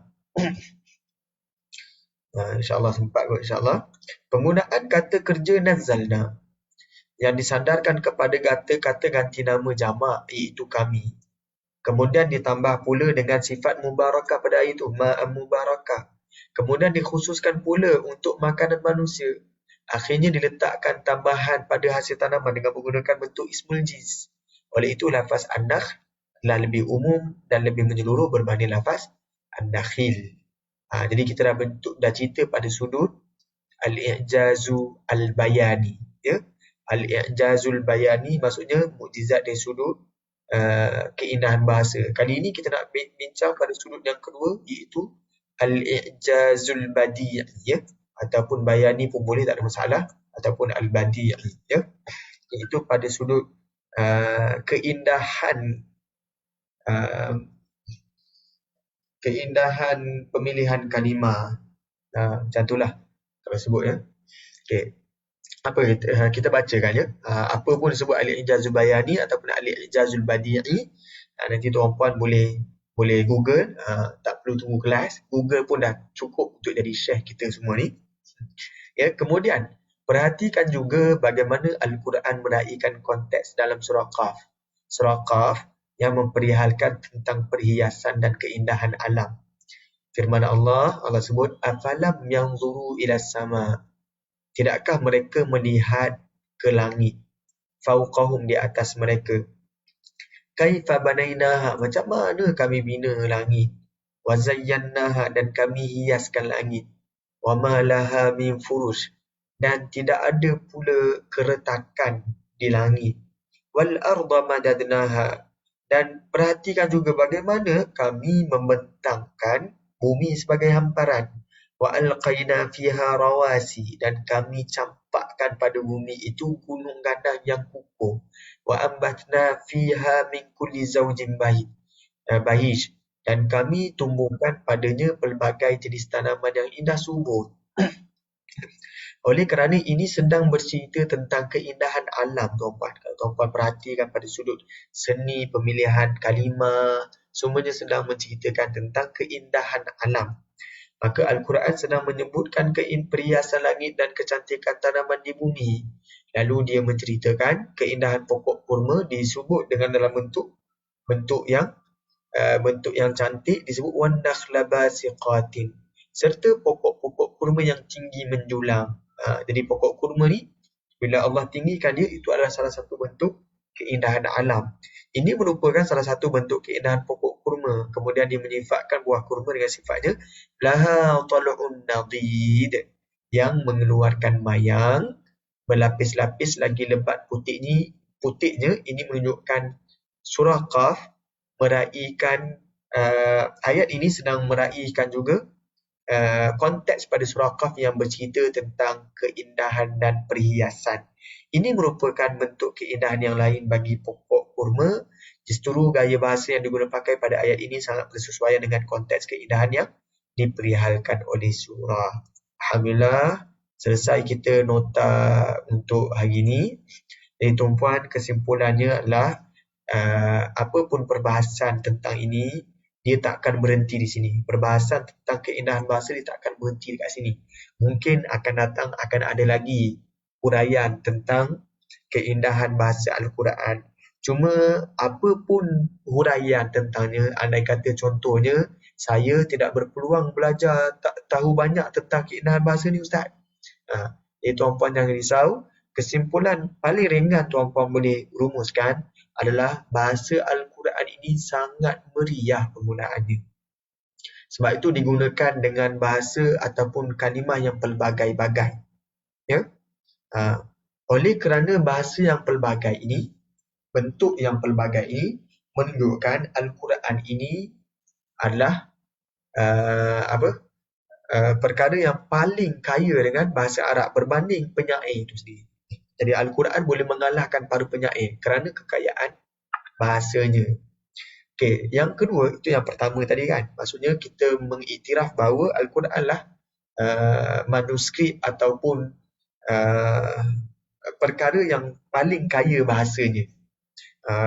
InsyaAllah sempat kot insyaAllah. Penggunaan kata kerja nazalna yang disandarkan kepada kata-kata ganti nama jamak, iaitu kami. Kemudian ditambah pula dengan sifat mubarakah pada ayat itu, ma'am mubarakah. Kemudian dikhususkan pula untuk makanan manusia. Akhirnya diletakkan tambahan pada hasil tanaman dengan menggunakan bentuk ismul jins. Oleh itu lafaz an-nakhl adalah lebih umum dan lebih menyeluruh berbanding lafaz an-nakhil. Jadi kita dah cerita pada sudut al-i'jazu al-bayani. Ya? Al-i'jazul bayani maksudnya mukjizat dari sudut keindahan bahasa. Kali ini kita nak bincang pada sudut yang kedua, iaitu al-i'jazul badi', ya, ataupun bayani pun boleh, tak ada masalah, ataupun al-badi', ya, iaitu pada sudut keindahan pemilihan kalimah. Macam itulah kalau sebut, ya. Okey. Apa kita bacakan, ya. Apa pun disebut al-i'jazul bayani ataupun al-i'jazul badi'i, nanti tuan-puan boleh Google, tak perlu tunggu kelas. Google pun dah cukup untuk jadi syekh kita semua ni. Ya, kemudian perhatikan juga bagaimana Al-Quran meraihkan konteks dalam surah Qaf. Surah Qaf yang memperihalkan tentang perhiasan dan keindahan alam. Firman Allah sebut afalam yanzuru ila sama. Tidakkah mereka melihat ke langit? Fauqahum, di atas mereka. Kaifa banainaha, macam mana kami bina langit. Wa zayyannaha, dan kami hiaskan langit. Wa ma laha min furush, dan tidak ada pula keretakan di langit. Wal arda madadnaha, dan perhatikan juga bagaimana kami membentangkan bumi sebagai hamparan. Wa alqaina fiha rawasi, dan kami campakkan pada bumi itu gunung ganang yang kukuh. Wa ambatna fiha min kulli zawjin bahij, dan kami tumbuhkan padanya pelbagai jenis tanaman yang indah subur. Oleh kerana ini sedang bercerita tentang keindahan alam, tuan-puan. Kalau tuan-puan perhatikan pada sudut seni, pemilihan kalimah, semuanya sedang menceritakan tentang keindahan alam. Maka Al-Quran sedang menyebutkan perhiasan langit dan kecantikan tanaman di bumi. Lalu dia menceritakan keindahan pokok kurma disebut dengan dalam bentuk yang cantik, disebut wan nakhla basiqatin, serta pokok-pokok kurma yang tinggi menjulang. Jadi pokok kurma ni bila Allah tinggikan dia, itu adalah salah satu bentuk keindahan alam. Ini merupakan salah satu bentuk keindahan pokok kurma. Kemudian dia menyifatkan buah kurma dengan sifatnya laha tal'un nadid, yang mengeluarkan mayang berlapis-lapis lagi lebat putihnya. Ini menunjukkan surah Qaf meraihkan ayat ini sedang meraihkan juga konteks pada surah Qaf yang bercerita tentang keindahan dan perhiasan. Ini merupakan bentuk keindahan yang lain bagi pokok kurma. Justru gaya bahasa yang digunakan pakai pada ayat ini sangat bersesuaian dengan konteks keindahan yang diperihalkan oleh surah. Alhamdulillah, selesai kita nota untuk hari ini. Jadi tuan-puan, kesimpulannya adalah apapun perbahasan tentang ini, dia tak akan berhenti di sini. Perbahasan tentang keindahan bahasa dia tak akan berhenti dekat sini. Mungkin akan datang, akan ada lagi huraian tentang keindahan bahasa Al-Quran. Cuma apapun huraian tentangnya, andai kata contohnya, saya tidak berpeluang belajar, tak tahu banyak tentang keindahan bahasa ni Ustaz. Jadi tuan-puan jangan risau. Kesimpulan paling ringan tuan-puan boleh rumuskan adalah bahasa Al-Quran ini sangat meriah penggunaannya. Sebab itu digunakan dengan bahasa ataupun kalimah yang pelbagai-bagai. Ya? Oleh kerana bahasa yang pelbagai ini, bentuk yang pelbagai ini menunjukkan Al-Quran ini adalah perkara yang paling kaya dengan bahasa Arab berbanding penyair itu sendiri. Jadi Al-Quran boleh mengalahkan para penyair kerana kekayaan bahasanya. Okey, yang kedua, itu yang pertama tadi kan. Maksudnya kita mengiktiraf bahawa Al-Quran lah manuskrip ataupun perkara yang paling kaya bahasanya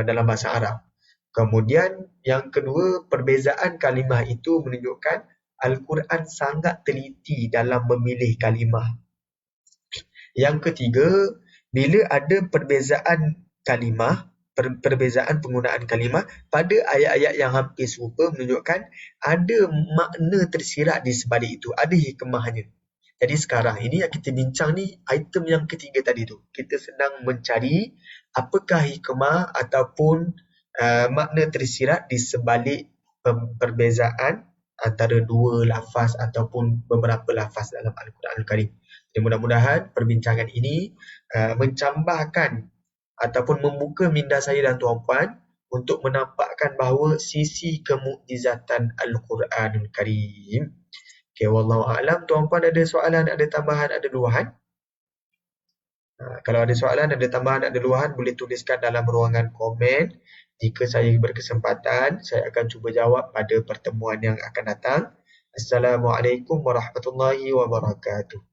dalam bahasa Arab. Kemudian yang kedua, perbezaan kalimah itu menunjukkan Al-Quran sangat teliti dalam memilih kalimah. Yang ketiga, bila ada perbezaan kalimah, perbezaan penggunaan kalimah pada ayat-ayat yang hampir serupa menunjukkan ada makna tersirat di sebalik itu, ada hikmahnya. Jadi sekarang ini yang kita bincang ni item yang ketiga tadi tu. Kita sedang mencari apakah hikmah ataupun makna tersirat di sebalik perbezaan antara dua lafaz ataupun beberapa lafaz dalam Al-Quran Al-Karim. Jadi mudah-mudahan perbincangan ini mencambahkan ataupun membuka minda saya dan tuan-puan untuk menampakkan bahawa sisi kemukjizatan Al-Quran Al-Karim. Okay, wallahu a'lam. Tuan-puan ada soalan, ada tambahan, ada luahan? Kalau ada soalan, ada tambahan, ada luahan, boleh tuliskan dalam ruangan komen. Jika saya berkesempatan, saya akan cuba jawab pada pertemuan yang akan datang. Assalamualaikum warahmatullahi wabarakatuh.